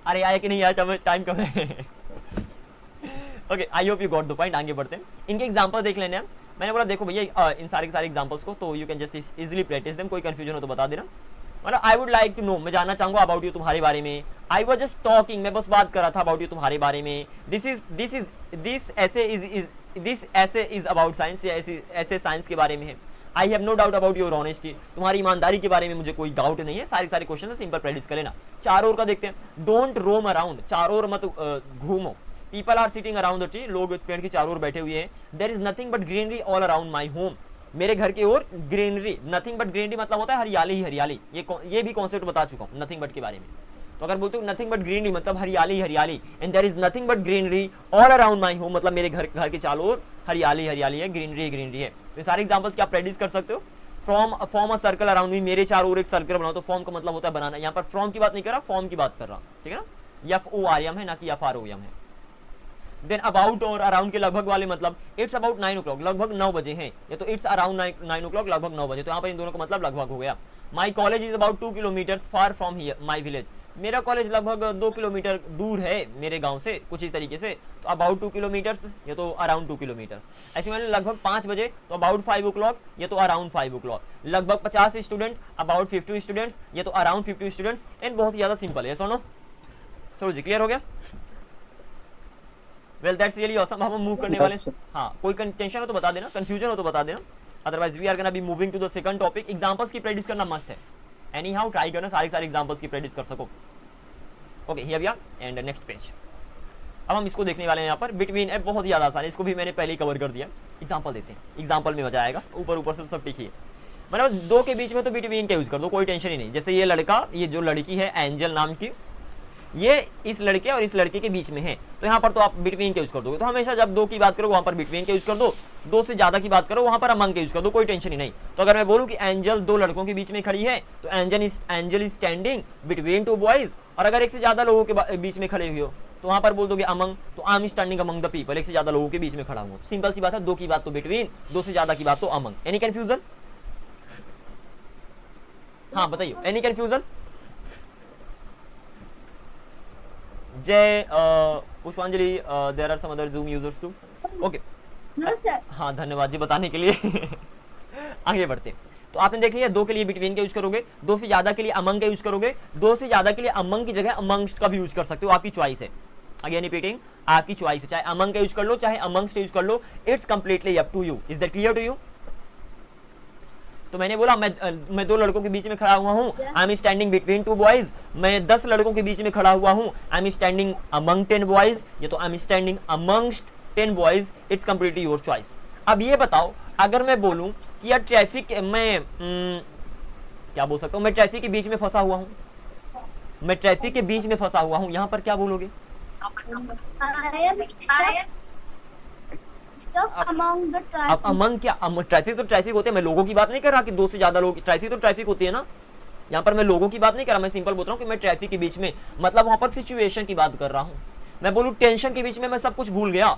अरे आया कि नहीं आया, टाइम कम है। Okay, I hope you got the point. आगे बढ़ते हैं, इनके एग्जांपल देख लेने हैं। मैंने बोला देखो भैया इन सारे के सारे एग्जांपल्स को, तो you can just easily practise them, कोई कंफ्यूजन हो तो बता देना। मतलब I would like to know, मैं जानना चाहूंगा अबाउट यू, तुम्हारे बारे में। आई वाज जस्ट टॉकिंग, मैं बस बात कर रहा था अबाउट यू, तुम्हारे बारे में। This essay is about science, essay science के बारे में है। I have no doubt about your honesty, तुम्हारी ईमानदारी के बारे में मुझे कोई डाउट नहीं है। सारे क्वेश्चन सिंपल प्रैक्टिस कर लेना। चारों ओर का देखते हैं। डोंट रोम अराउंड, चारों ओर मत घूमो। People are sitting around the tree, लोग पेड़ की चारों ओर बैठे हुए हैं। There is nothing but greenery all around my home, मेरे घर की ओर ग्रीनरी। नथिंग बट ग्रीनरी मतलब होता है हरियाली ही हरियाली। ये भी कॉन्सेप्ट बता चुका हूँ नथिंग बट के बारे में। तो अगर बोलते हो नथिंग बट ग्रीनरी मतलब हरियाली ही हरियाली, and there is nothing but greenery all around my home मतलब मेरे घर के चारों ओर हरियाली हरियाली है, ग्रीनरी है। तो सारे एग्जांपल्स क्या प्रैक्टिस कर सकते हो। Form a circle around me, मेरे चारों ओर एक सर्कल बनाओ। तो फॉर्म का मतलब होता है बनाना। यहाँ पर फ्रॉम की बात नहीं कर रहा, फॉर्म की बात कर रहा, ठीक है ना। FORM है ना कि FROM है। देन अबाउट और अराउंड के लगभग वाले मतलब इट्स अबाउट 9 o'clock, लगभग 9 बजे हैं, या तो इट्स अराउंड 9 o'clock, लगभग 9 बजे। तो यहाँ पर इन दोनों का मतलब लगभग हो गया। My college is about 2 kilometers far from here my village, मेरा कॉलेज लगभग 2 किलोमीटर दूर है मेरे गांव से, कुछ इस तरीके से। तो अबाउट 2 किलोमीटर्स, या तो अराउंड 2 किलोमीटर। ऐसे मैंने लगभग 5 बजे, तो अबाउट 5 o'clock, या तो अराउंड 5 o'clock। लगभग 50 स्टूडेंट, अबाउट 50 स्टूडेंट्स, या तो अराउंड 50 स्टूडेंट्स। एंड बहुत ही ज्यादा सिंपल है, सुनो। चलो जी, क्लियर हो गया? Well that's really awesome. हम मूव करने वाले हैं। हाँ, कोई टेंशन हो तो बता देना, कंफ्यूजन हो तो बता देना, otherwise we are gonna be moving to the second topic. Examples की प्रैक्टिस करना मस्ट है। एनी हाउ ट्राई करना सारे एग्जांपल्स की प्रैक्टिस कर सको। Okay, here we are and next page. अब हम इसको देखने वाले हैं। यहाँ पर बिटवीन है, बहुत ही ज्यादा आसान है, इसको भी मैंने पहले ही कवर कर दिया। एग्जांपल देते हैं, एग्जांपल में मजा आएगा। ऊपर से सब ठीक है, मतलब दो के बीच में तो बिटवीन का यूज कर दो, कोई टेंशन ही नहीं। जैसे ये लड़का, ये जो लड़की है एंजल नाम की, ये इस लड़के और इस लड़के के बीच में है, तो यहाँ पर तो आप बिटवीन का यूज कर दोगे। तो हमेशा जब दो की बात करो वहां पर बिटवीन का यूज कर दो, दो से ज्यादा की बात करो वहां पर अमंग का यूज कर दो, कोई टेंशन ही नहीं। तो अगर मैं बोलूं कि एंजल 2 लड़कों के बीच में खड़ी है, तो angel is standing between 2 boys. और अगर एक से ज्यादा लोगों के बीच में खड़े हुए हो, तो वहां पर बोल दोगे अमंग, तो I am standing among the people, एक से ज्यादा लोगों के बीच में खड़ा हूं। सिंपल सी बात है, दो की बात तो बिटवीन, दो से ज्यादा की बात तो अमंग। Any confusion? हाँ बताइए, any confusion? Jay Pushpanjali, there are some other Zoom users too. Okay, No, sir. हाँ धन्यवाद जी बताने के लिए। आगे बढ़ते हैं। तो आपने देख लिया, दो के लिए बिटवीन का यूज करोगे, दो से ज्यादा के लिए अमंग का यूज करोगे, दो से ज्यादा के लिए अमंग की जगह अमंगस्ट का भी यूज कर सकते हो, आपकी चॉइस है। अगेन रिपीटिंग, आपकी चॉइस है, चाहे अमंग का यूज कर लो चाहे अमंगस्ट यूज कर लो, it's completely up to you. Is that clear to you? तो मैंने बोला मैं दो लड़कों के बीच में खड़ा हुआ हूँ, I am standing between two boys. मैं 10 लड़कों के बीच में खड़ा हुआ हूँ, I am standing among 10 boys, या तो I am standing amongst 10 boys. It's completely your choice. अब ये बताओ, अगर मैं बोलूं कि यार ट्रैफिक में क्या बोल सकता हूँ, मैं ट्रैफिक के बीच में फंसा हुआ हूँ, मैं ट्रैफिक के बीच में फंसा हुआ हूँ, यहाँ पर क्या बोलोगे? I am stuck among the अब traffic. अमंग क्या, ट्रैफिक तो ट्रैफिक होते हैं, मैं लोगों की बात नहीं कर रहा कि दो से ज्यादा लोग, ट्रैफिक तो ट्रैफिक होती है ना, यहाँ पर मैं लोगों की बात नहीं कर रहा, मैं सिंपल बोल रहा हूँ कि मैं ट्रैफिक के बीच में, मतलब वहां पर सिचुएशन की बात कर रहा हूँ। मैं बोलूँ टेंशन के बीच में मैं सब कुछ भूल गया,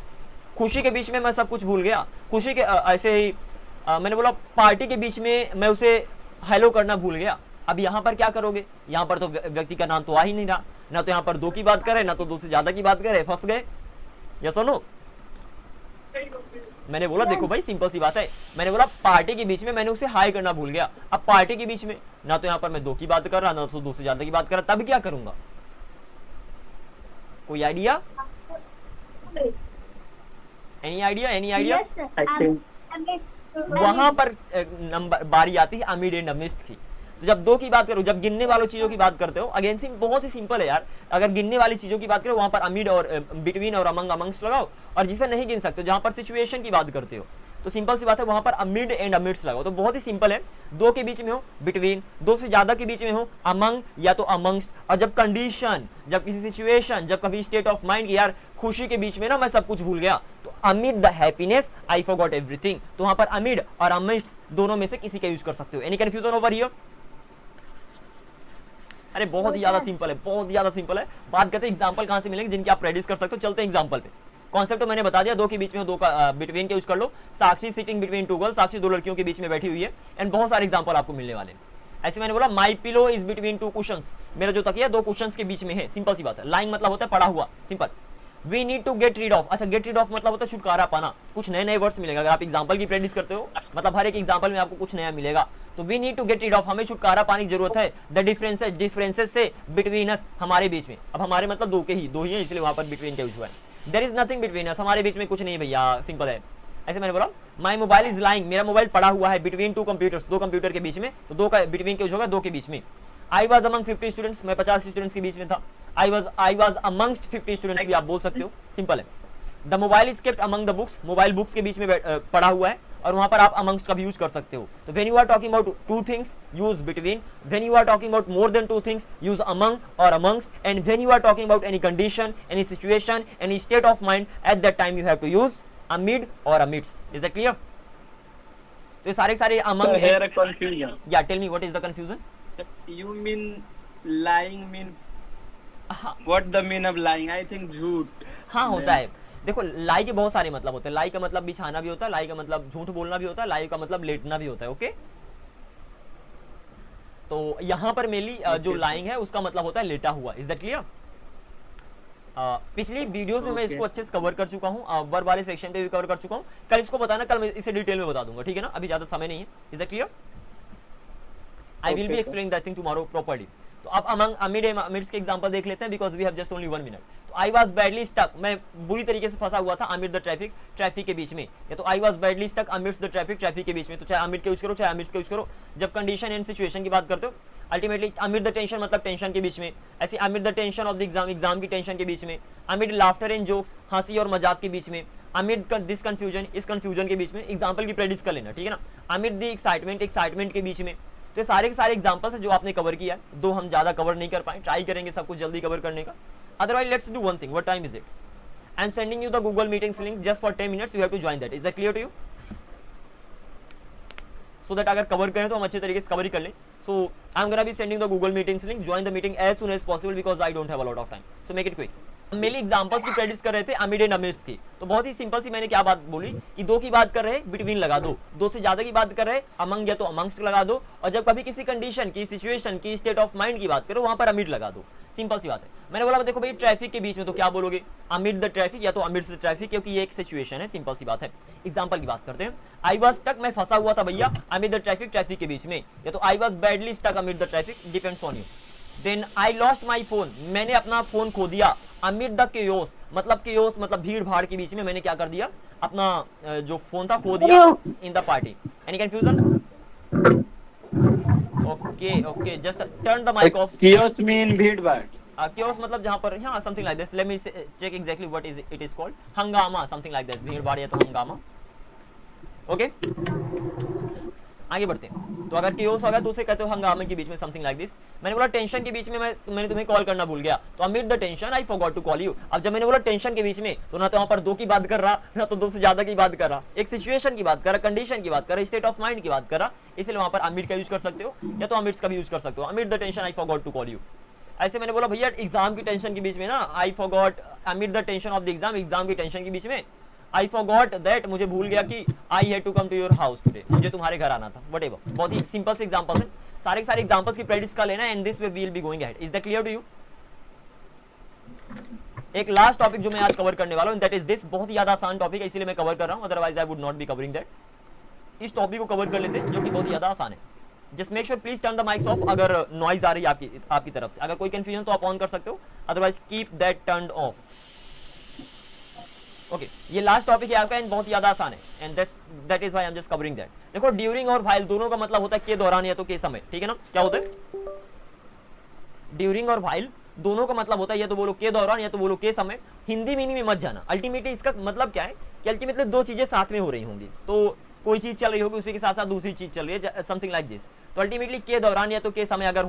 खुशी के बीच में मैं सब कुछ भूल गया, खुशी के ऐसे ही मैंने बोला पार्टी के बीच में मैं उसे हेलो करना भूल गया। अब यहाँ पर क्या करोगे? यहाँ पर तो व्यक्ति का नाम तो आ ही नहीं रहा, ना तो यहाँ पर दो की बात करे, ना तो दो से ज्यादा की बात करे, फंस गए। या सुनो, मैंने बोला देखो भाई सिंपल सी बात है, मैंने बोला पार्टी के बीच में मैंने उसे हाई करना भूल गया। अब पार्टी के बीच में ना तो यहाँ पर मैं दो की बात कर रहा, ना तो दो से ज्यादा की बात कर रहा, तब क्या करूंगा? कोई idea? Any idea? Any idea? Yes, sir. I think- वहां पर नंबर बारी आती है अमिड एंड अमिस्ट की। तो जब दो की बात करो, जब गिनने वाली चीजों की बात करते हो, अगेन बहुत ही सिंपल है यार, अगर गिनने वाली चीजों की बात करो वहां पर अमिड और बिटवीन और अमंग अमंग्स लगाओ, और जिसे नहीं गिन सकते जहां पर सिचुएशन की बात करते हो तो सिंपल सी बात है वहां पर अमिड एंड अमिड्स लगाओ। तो बहुत ही सिंपल है, दो के बीच में हो बिटवीन, दो से ज्यादा के बीच में हो अमंग या तो अमंग्स, और जब कंडीशन, जब किसी सिचुएशन, जब कभी स्टेट ऑफ माइंड की यार खुशी के बीच में ना मैं सब कुछ भूल गया, तो amid the happiness I forgot everything, तो वहां पर अमिड और अमिड्स दोनों में से किसी का यूज कर सकते हो। Any confusion over here? अरे बहुत ही ज्यादा सिंपल है, बहुत ही ज्यादा सिंपल है। बात करते हैं एग्जांपल कहां से मिलेंगे जिनके आप प्रैक्टिस कर सकते हो। चलते हैं एग्जांपल पे। कॉन्सेप्ट तो मैंने बता दिया, दो के बीच में, दो का बिटवीन के यूज कर लो। साक्षी सिटिंग बिटवीन टू गर्ल्स, साक्षी दो लड़कियों के बीच में बैठी हुई है, एंड बहुत सारे एग्जांपल आपको मिलने वाले हैं। ऐसे मैंने बोला my pillow is between two cushions, मेरा जो तकिया दो कुशंस के बीच में है। सिंपल सी बात है, लाइन मतलब होता है पड़ा हुआ, simple. We need to get rid of, अच्छा गेट रीड ऑफ मतलब होता है छुटकारा पाना, कुछ नए नए वर्ड्स मिलेगा। अगर आप एग्जांपल की प्रैक्टिस करते हो मतलब हर एक एग्जांपल में आपको कुछ नया मिलेगा। तो we need to get rid of, हमें छुटकारा पाने की जरूरत है। द डिफरेंसेस, डिफरेंसेस से बिटवीन अस, हमारे बीच में। अब हमारे मतलब दो ही है, इसलिए वहां पर बिटवीन का यूज हुआ है। There is nothing between us, हमारे बीच में कुछ नहीं भैया, सिंपल है। ऐसे मैंने बोला माई मोबाइल इज लाइंग, मेरा मोबाइल पड़ा हुआ है बिटवीन टू कंप्यूटर्स, दो कंप्यूटर के बीच में। तो दो का बिटवीन के यूज होगा दो के बीच में। आई वॉज अमंग 50 स्टूडेंट्स, मैं 50 स्टूडेंट्स के बीच में था। आई वॉज अमंगस्ट 50 स्टूडेंट्स भी आप बोल सकते हो, सिंपल है। The mobile is kept among the books, mobile books के बीच में पड़ा हुआ है, और वहां पर आप अमंग्स्ट का भी यूज कर सकते हो। तो when you are talking about two things use between, when you are talking about more than two things use among और amongst, and when you are talking about any condition, any situation, any state of mind, at that time you have to use amid और amidst. Is that clear? तो सारे among Sir, here a confusion. या tell me what is the confusion? Sir, you mean lying mean हाँ what the mean of lying? I think झूठ. हाँ होता है। देखो लाई के बहुत सारे मतलब होते हैं, लाई का मतलब बिछाना भी होता है, लाई का मतलब झूठ बोलना भी होता है, लाई का मतलब लेटना भी होता है। ओके, तो यहाँ पर मेनली जो लाइंग है उसका मतलब होता है लेटा हुआ। Is that clear? पिछली वीडियोस में मैं इसको अच्छे से कवर कर चुका हूँ, वर्ब वाले सेक्शन पे भी कवर कर चुका हूँ। कल इसको बताना, कल मैं इसे डिटेल में बता दूंगा, ठीक है ना? अभी ज्यादा समय नहीं है। Is that clear? I will be explaining that thing tomorrow properly. तो अब अमंग अमिड अमिड्स के एग्जांपल देख लेते हैं, because we have just only 1 minute. तो आई वाज बैडली स्टक, मैं बुरी तरीके से फंसा हुआ था अमिड द ट्रैफिक, ट्रैफिक के बीच में। या तो I was badly stuck amidst the traffic, traffic के बीच में। तो चाहे अमिड के यूज करो चाहे अमिड्स के यूज करो, जब कंडीशन एंड सिचुएशन की बात करते हो। अल्टीमेटली अमिड द टेंशन मतलब टेंशन के बीच में, ऐसे amid the tension of the exam, exam की टेंशन के बीच में। अमिड लाफ्टर एंड जोक्स, हंसी और मजाक के बीच में। अमिड दिस कंफ्यूजन, इस कंफ्यूजन के बीच में। एग्जाम्पल की प्रैक्टिस कर लेना, ठीक है ना? अमिड द एक्साइटमेंट, एक्साइटमेंट के बीच में। तो सारे के सारे एग्जांपल्स है जो आपने कवर किया है। दो हम ज्यादा कवर नहीं कर पाए, ट्राई करेंगे सब कुछ जल्दी कवर करने का। Otherwise let's do one thing, what time is it? I am sending you the Google meetings link just for 10 minutes, you have to join that. Is that clear to you? So that अगर cover करें तो हम अच्छे तरीके से cover ही कर लें। So I am gonna be sending the Google meetings link, join the meeting as soon as possible because I don't have a lot of time, so make it quick. Mainly examples की practice कर रहे थे amid and amidst की। तो बहुत ही simple सी मैंने क्या बात बोली कि दो की बात कर रहे हैं बिटवीन लगा दो, दो से ज्यादा की बात कर रहे हैं अमंग या तो अमंग्स्ट लगा दो, और जब कभी किसी कंडीशन की, सिचुएशन की, स्टेट ऑफ माइंड की बात करो वहां पर अमिड लगा दो। सिंपल सी बात है। मैंने बोला देखो भाई ट्रैफिक के बीच में तो क्या बोलोगे, अमिड द ट्रैफिक या तो अमिड्स द ट्रैफिक, क्योंकि ये एक सिचुएशन है, सिंपल सी बात है। एग्जांपल की बात करते हैं। आई वाज स्टक, मैं फंसा हुआ था भैया अमिड द ट्रैफिक, ट्रैफिक के बीच में, या तो I was badly stuck amid the traffic, depends on you. Then I lost my phone, मैंने अपना फोन खो दिया अमिड द केओस, मतलब केओस मतलब भीड़ भाड़ के बीच में मैंने क्या कर दिया, अपना जो फोन था खो दिया in the party. Any confusion? Okay okay, just turn the mic off. chaos mean भीड़ भाड़। chaos मतलब जहां पर, हाँ something like this, let me check exactly what is it is called, हंगामा, समथिंग लाइक दिस, भीड़ भाड़ या तो हंगामा। ओके आगे बढ़ते हैं। तो अगर chaos होगा तो उसे कहते हो हंगामे के बीच में, समथिंग लाइक दिस। मैंने बोला टेंशन के बीच में मैंने तुम्हें कॉल करना भूल गया, तो amid the tension I forgot to call you. अब जब मैंने बोला टेंशन के बीच में, तो ना तो वहां पर दो की बात कर रहा, ना तो दो से ज्यादा की बात कर रहा, एक सिचुएशन की बात कर रहा, कंडीशन की बात कर रहा, स्टेट ऑफ माइंड की बात कर रहा, इसलिए वहां पर अमिड का यूज कर सकते हो या तो अमिड्स का भी यूज कर सकते हो। Amid the tension I forgot to call you. ऐसे मैंने बोला भैया एग्जाम की टेंशन के बीच में ना, I forgot amid the tension of the exam, exam की टेंशन के बीच में आई फॉरगॉट दैट, मुझे भूल गया कि I had to come to your house today, मुझे तुम्हारे घर आना था, व्हाटएवर। बहुत ही सिंपल से एग्जांपल्स हैं, सारे के सारे एग्जांपल्स की प्रैक्टिस कर लेना, and this way we will be going ahead. Is that clear to you? एक लास्ट टॉपिक जो मैं आज कवर करने वाला हूं, दैट इज दिस, बहुत ही ज्यादा आसान टॉपिक है इसीलिए मैं कवर कर रहा हूं, otherwise I would not be covering that. इस टॉपिक को कवर कर लेते हैं जो कि बहुत ही ज्यादा आसान है। Just make sure please turn the mics of, अगर नॉइज आ रही है आपकी तरफ से, अगर कोई कंफ्यूजन तो आप ऑन कर सकते हो, otherwise keep that turned of. Okay ये लास्ट टॉपिक है आपका, एंड बहुत ही ज्यादा आसान है, and that is why I am just covering that. देखो ड्यूरिंग और व्हाइल दोनों का मतलब होता है के दौरान या तो के समय, ठीक है ना? क्या होता है ड्यूरिंग और व्हाइल दोनों का मतलब होता है या तो बोलो के दौरान या तो बोलो के समय। हिंदी मीनिंग में मत जाना, अल्टीमेटली इसका मतलब क्या है कि अल्टीमेटली दो चीजें साथ में हो रही होंगी, तो कोई चीज चल रही होगी उसी के साथ साथ दूसरी चीज चल रही है, समथिंग लाइक दिस। तो अल्टीमेटली के दौरान या तो के समय अगर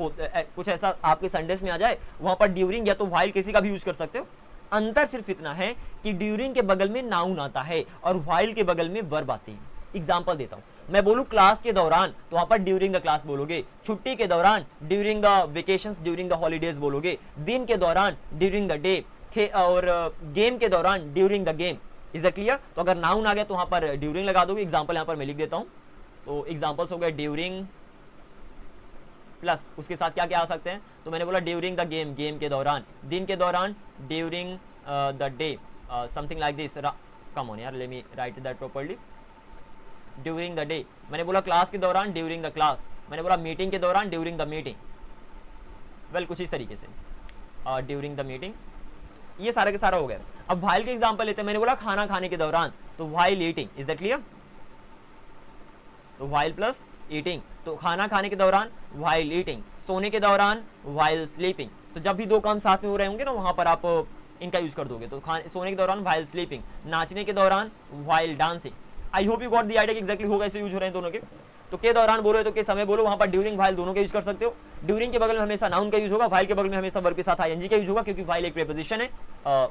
कुछ ऐसा आपके सेंटेंस में आ जाए, वहां पर ड्यूरिंग या तो व्हाइल किसी का भी यूज कर सकते हो। अंतर सिर्फ इतना है कि ड्यूरिंग के बगल में नाउन आता है और व्हाइल के बगल में वर्ब आती है। एग्जांपल देता हूं, मैं बोलूं क्लास के दौरान तो वहां पर ड्यूरिंग द क्लास बोलोगे, छुट्टी के दौरान during the vacations, during the holidays बोलोगे, दिन के दौरान ड्यूरिंग द डे, और गेम के दौरान during the game. Is that clear? तो अगर नाउन आ गया तो वहां पर ड्यूरिंग लगा दोगे। एग्जांपल यहां पर मैं लिख देता हूं, तो एग्जांपल्स हो गए ड्यूरिंग प्लस उसके साथ क्या क्या आ सकते हैं, तो मैंने बोला ड्यूरिंग द गेम, गेम के दौरान, दिन के दौरान during the day, something like this. Come on यार, let me write that properly. During the day, मैंने बोला क्लास के दौरान ड्यूरिंग द क्लास, मैंने बोला मीटिंग के दौरान ड्यूरिंग द मीटिंग, वेल कुछ इस तरीके से ड्यूरिंग द मीटिंग। ये सारा के सारा हो गया। अब व्हाइल के एग्जांपल लेते हैं, मैंने बोला खाना खाने के दौरान, तो while eating. Is that clear? तो व्हाइल प्लस ईटिंग, तो खाना खाने के दौरान व्हाइल ईटिंग, सोने के दौरान व्हाइल स्लीपिंग। तो जब भी दो काम साथ में हो रहे होंगे ना, वहां पर आप इनका यूज कर दोगे। तो सोने के दौरान व्हाइल स्लीपिंग, नाचने के दौरान while dancing. I hope you got the idea exactly होगा ऐसे यूज हो रहे हैं दोनों के। तो के दौरान बोलो तो के समय बोलो, वहां पर ड्यूरिंग व्हाइल दोनों का यूज कर सकते हो। ड्यूरिंग के बगल में हमेशा नाउन का यूज होगा, व्हाइल के बगल में हमेशा वर्ब के साथ आईएनजी का यूज होगा, क्योंकि व्हाइल एक प्रीपोजिशन है।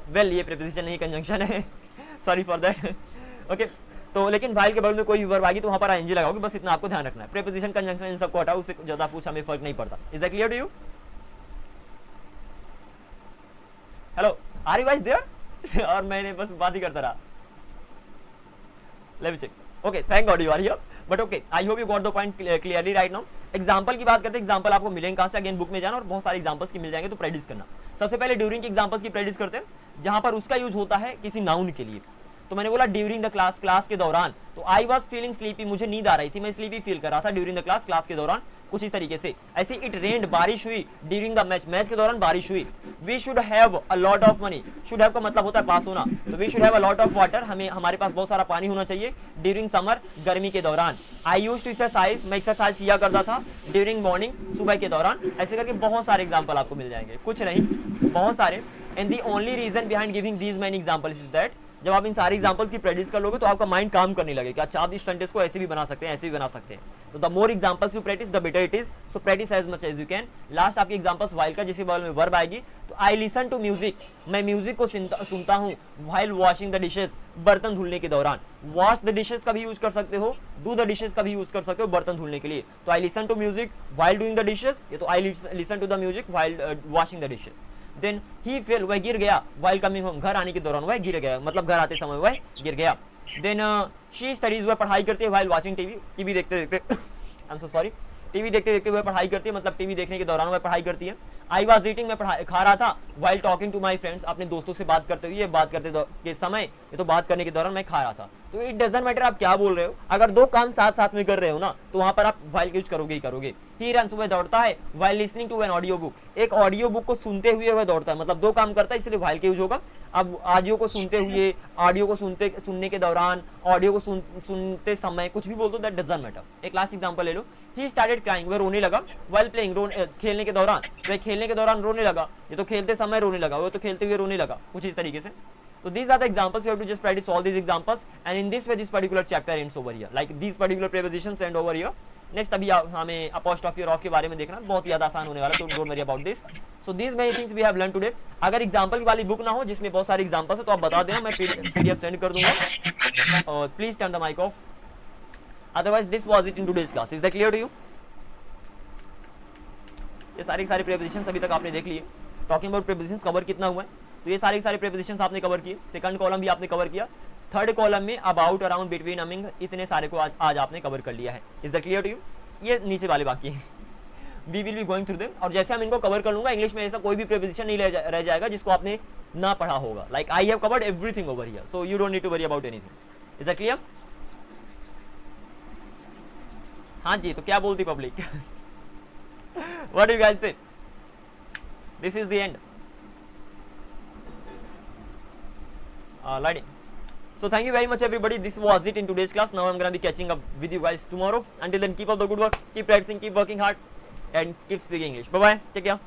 वेल ये प्रीपोजिशन नहीं कंजंक्शन है, सॉरी फॉर दैट। ओके तो लेकिन व्हाइल के बगल में कोई भी वर्ब आएगी तो वहां पर आईएनजी लगाओगे, बस इतना आपको ध्यान रखना है। प्रीपोजिशन कंजंक्शन इन सबको हटाओ, उससे ज्यादा कुछ हमें फर्क नहीं पड़ता। Is that clear to you? Hello are you guys there? और मैंने बस बात ही करता रहा। Let me check. Okay thank God you are here, but okay I hope you got the point clearly right now. Example की बात करते हैं, एग्जांपल आपको मिलेंगे कहां से? अगेन बुक में जाना और बहुत सारे एग्जांपल्स की मिल जाएंगे, तो प्रैक्टिस करना। सबसे पहले ड्यूरिंग के एग्जांपल्स की प्रैक्टिस करते हैं, जहां पर उसका यूज होता है किसी नाउन के लिए। तो मैंने बोला ड्यूरिंग द क्लास, क्लास के दौरान, तो आई वॉज फीलिंग स्लीपी, मुझे नींद आ रही थी, मैं स्लीपी फील कर रहा था ड्यूरिंग द क्लास, क्लास के दौरान, कुछ इस तरीके से। ऐसे इट रेन्ड, बारिश हुई, ड्यूरिंग द मैच, मैच के दौरान बारिश हुई। We should have a lot of money, should have का मतलब होता है पास होना, तो we should have a lot of water, हमें हमारे पास बहुत सारा पानी होना चाहिए ड्यूरिंग समर, गर्मी के दौरान। आई यूज्ड टू एक्सरसाइज, मैं एक्सरसाइज किया करता था ड्यूरिंग मॉर्निंग, सुबह के दौरान। ऐसे करके बहुत सारे एग्जाम्पल आपको मिल जाएंगे, कुछ नहीं बहुत सारे। And the only reason behind giving these many examples is that, जब आप इन सारी एग्जांपल्स की प्रैक्टिस कर लोगे तो आपका माइंड काम करने लगेगा। अच्छा आप इस सेंटेंस को ऐसे भी बना सकते हैं, ऐसे भी बना सकते हैं। तो the more examples you practise the better it is, so practise as much as you can. Last आपकी एग्जांपल्स व्हाइल का, जिसके बगल में वर्ब आएगी, तो आई लिसन टू म्यूजिक, मैं म्यूजिक को सुनता हूँ व्हाइल वॉशिंग द डिशेज, बर्तन धुलने के दौरान। वॉश द डिशेज का भी यूज कर सकते हो, डू द डिशेज का भी यूज कर सकते हो बर्तन धुलने के लिए। तो I listen to music while doing the dishes, ये तो I listen to the music while washing the dishes. Then he fell, वह गिर गया, while coming home, घर आने के दौरान वह गिर गया, मतलब घर आते समय वह गिर गया। देन शी स्टडीज, वह पढ़ाई करती है, while watching टीवी, टीवी देखते देखते I am so sorry, TV देखते देखते वह पढ़ाई करती है, मतलब टीवी देखने के दौरान वह पढ़ाई करती है। आई वॉज ईटिंग, मैं खा रहा था, while talking to my friends, अपने दोस्तों से बात करते हुए, बात करते के समय, ये तो बात करने के दौरान मैं खा रहा था। तो इट डजंट मैटर आप क्या बोल रहे हो, अगर दो काम साथ साथ में कर रहे हो ना, तो वहां पर आप वाइल यूज करोगे ही करोगे। ही रन्स, वह दौड़ता है, while listening to an audio book, एक ऑडियो बुक को सुनते हुए वह दौड़ता है, मतलब दो काम करता है, इसलिए वाइल का यूज होगा। अब ऑडियो को सुनते हुए, ऑडियो को सुनने के दौरान, ऑडियो को सुनते समय, कुछ भी बोल दो, दैट डजंट मैटर। एक लास्ट एग्जांपल ले लो, ही स्टार्टेड क्राइंग, वह रोने लगा, वाइल प्लेइंग, खेलने के दौरान, वह खेलने के दौरान रोने लगा, ये तो खेलते समय रोने लगा, वो तो खेलते हुए रोने लगा, कुछ इस तरीके से। So these are the examples, you have to just try to solve these examples, and in this way this particular chapter ends over here, like these particular prepositions end over here. Next अभी हमें apostrophe और off के बारे में देखना, बहुत ही ज़्यादा आसान होने वाला, don't worry about this. So these many things we have learned today. अगर example वाली बुक ना हो जिसमें बहुत सारे examples है तो आप बता देना, मैं PDF send कर दूंगा, और please turn the mic off. Otherwise this was it in today's class. Is that clear to you? ये सारे prepositions अभी तक आपने देख लिए। Talking about prepositions कवर कितना हुआ है, तो ये सारे प्रीपोजिशंस आपने कवर किए, सेकंड कॉलम भी आपने कवर किया, थर्ड कॉलम में अबाउट, अराउंड, बिटवीन, अमिंग, इतने सारे को आज आपने कवर कर लिया है। Is that clear to you? ये नीचे वाले बाकी हैं, we will be going through them, और जैसे हम इनको कवर कर लूंगा, इंग्लिश में ऐसा कोई भी प्रीपोजिशन नहीं रह जाएगा जिसको आपने ना पढ़ा होगा। Like I have covered everything over here, so you don't need to worry about anything. Is that clear? हाँ जी, तो क्या बोलती public? What do you guys say? This is the end. Lighting. So thank you very much everybody, this was it in today's class. Now I'm gonna be catching up with you guys tomorrow. Until then, keep up the good work, keep practicing, keep working hard, and keep speaking English. Bye bye, take care.